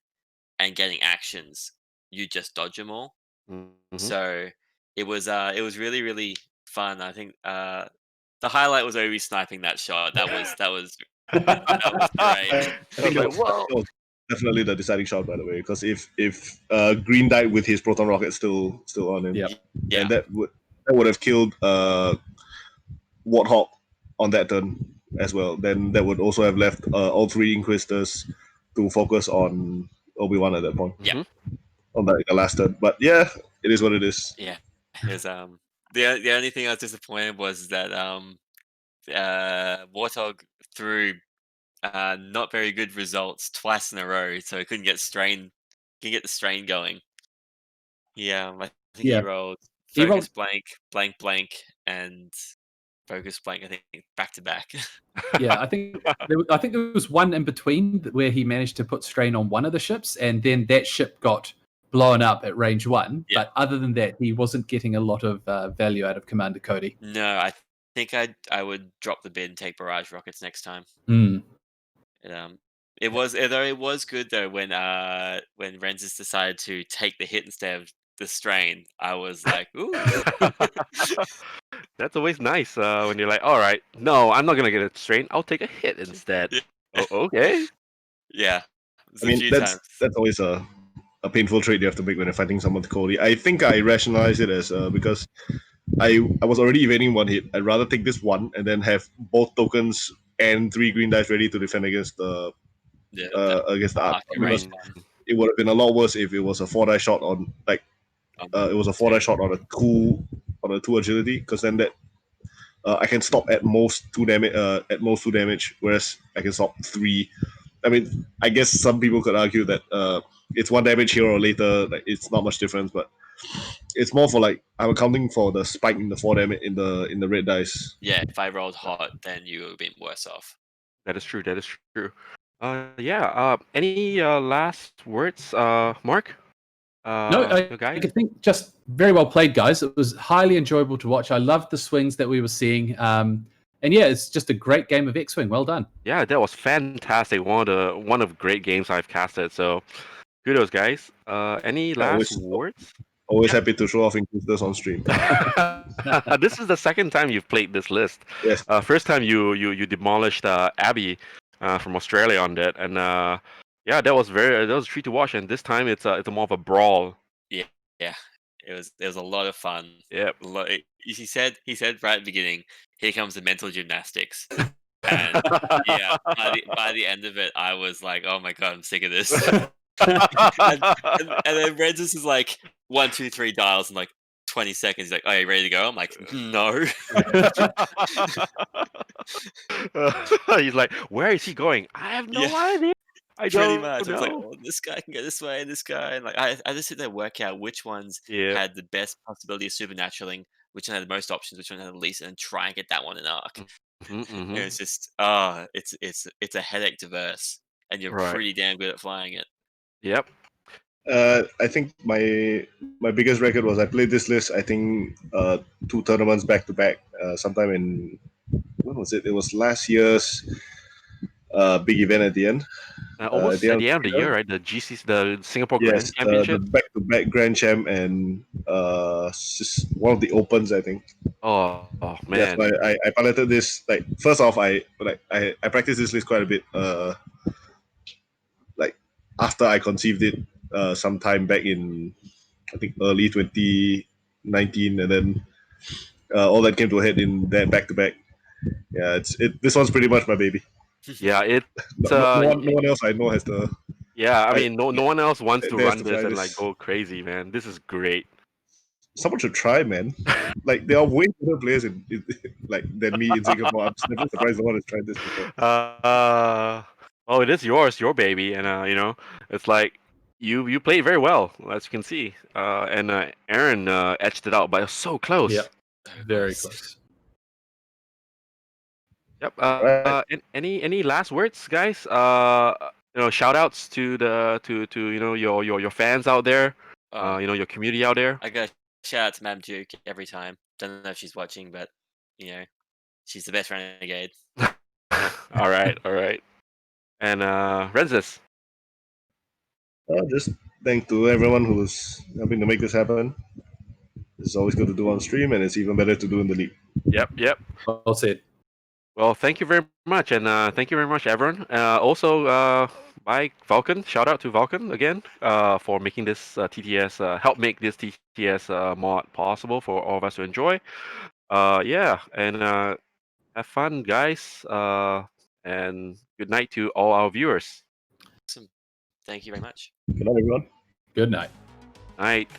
and getting actions, you just dodge them all. Mm-hmm. So it was really, really fun. I think the highlight was Obi sniping that shot. That was great. I think that was definitely the deciding shot, by the way, because if Green died with his proton rocket still on him, and that would have killed Warthog on that turn as well. Then that would also have left all 3 Inquisitors to focus on Obi-Wan at that point. Yeah. On the last turn. But yeah, it is what it is. Yeah. Because the only thing I was disappointed was that Warthog threw not very good results twice in a row, so he couldn't get the strain going. Yeah, I think he rolled focus blank, and focus blank. I think back to back. Yeah, I think there was one in between where he managed to put strain on one of the ships, and then that ship got blown up at range 1. Yeah. But other than that, he wasn't getting a lot of value out of Commander Cody. No, I think I would drop the bid and take barrage rockets next time. It was good though when Renzus decided to take the hit instead of the strain. I was like, ooh. That's always nice when you're like, all right, no, I'm not gonna get a strain. I'll take a hit instead. Yeah. Okay. Yeah. I mean, that's always a a painful trade you have to make when you're fighting someone with Cody. I think I rationalize it as because I was already evading one hit. I'd rather take this one and then have both tokens and 3 green dice ready to defend against the arc. Because it would have been a lot worse if it was a 4 dice shot on it was a 4 dice shot on a 2 agility, because then that I can stop at most 2 damage, whereas I can stop 3. I mean, I guess some people could argue that it's 1 damage here or later, like it's not much difference, but it's more for like I'm accounting for the spike in the 4 damage in the red dice. Yeah, if I rolled hot, then you would have been worse off. That is true. That is true. Any last words, Mark? No, I guys? think just very well played, guys. It was highly enjoyable to watch. I loved the swings that we were seeing. And yeah, it's just a great game of X-Wing. Well done. Yeah, that was fantastic. One of the great games I've casted. So, kudos, guys. Any last words? Always happy to show off Inquisitors on stream. This is the second time you've played this list. Yes. First time you demolished Abby from Australia on that, and that was a treat to watch. And this time it's more of a brawl. Yeah, it was a lot of fun. Yep. He said right at the beginning, here comes the mental gymnastics. And yeah, by the end of it, I was like, oh my god, I'm sick of this. and then Renzus is like 1, 2, 3 dials in like 20 seconds. He's like, "Are you ready to go?" I'm like, "No." He's like, "Where is he going?" I have no idea. I Pretty don't much. know. I was like, "Oh, this guy can go this way, and this guy." And like, I just sit there and work out which ones had the best possibility of supernaturalling, which one had the most options, which one had the least, and try and get that one in arc. Mm-hmm. It's just, it's a headache to verse, and you're Right. pretty damn good at flying it. Yep. I think my biggest record was I played this list, I think 2 tournaments back to back. Sometime in, when was it? It was last year's big event at the end. Almost at the end of the year, right? The GC, the Singapore Grand the Championship. back to back Grand Champ and one of the Opens, I think. Oh man. Yeah, so I piloted this. Like, first off, I practiced this list quite a bit. Like after I conceived it, sometime back in, I think, early 2019, and then all that came to a head in that back to back. Yeah, this one's pretty much my baby. Yeah, no one else I know has the. Yeah, I mean, no one else wants to run this and this. like go crazy, man. This is great. Someone should try, man. Like, there are way better players than me in Singapore. I'm never surprised no one has tried this before. Oh, it is your baby, and it's like you played very well, as you can see. And Aaron etched it out, but it was so close. Yep, very close. Yep. Right. Any last words, guys? Shout outs to your fans out there. Your community out there. I got to shout out to Madam Duke every time. Don't know if she's watching, but she's the best renegade. all right. And Renzus. Just thank to everyone who's helping to make this happen. It's always good to do on stream, and it's even better to do in the league. Yep. Well said. Well, thank you very much, and thank you very much, everyone. Also, by Vulcan, shout out to Vulcan again for making this TTS, help make this TTS mod possible for all of us to enjoy. And have fun, guys. And good night to all our viewers. Awesome. Thank you very much. Good night, everyone. Good night. Night.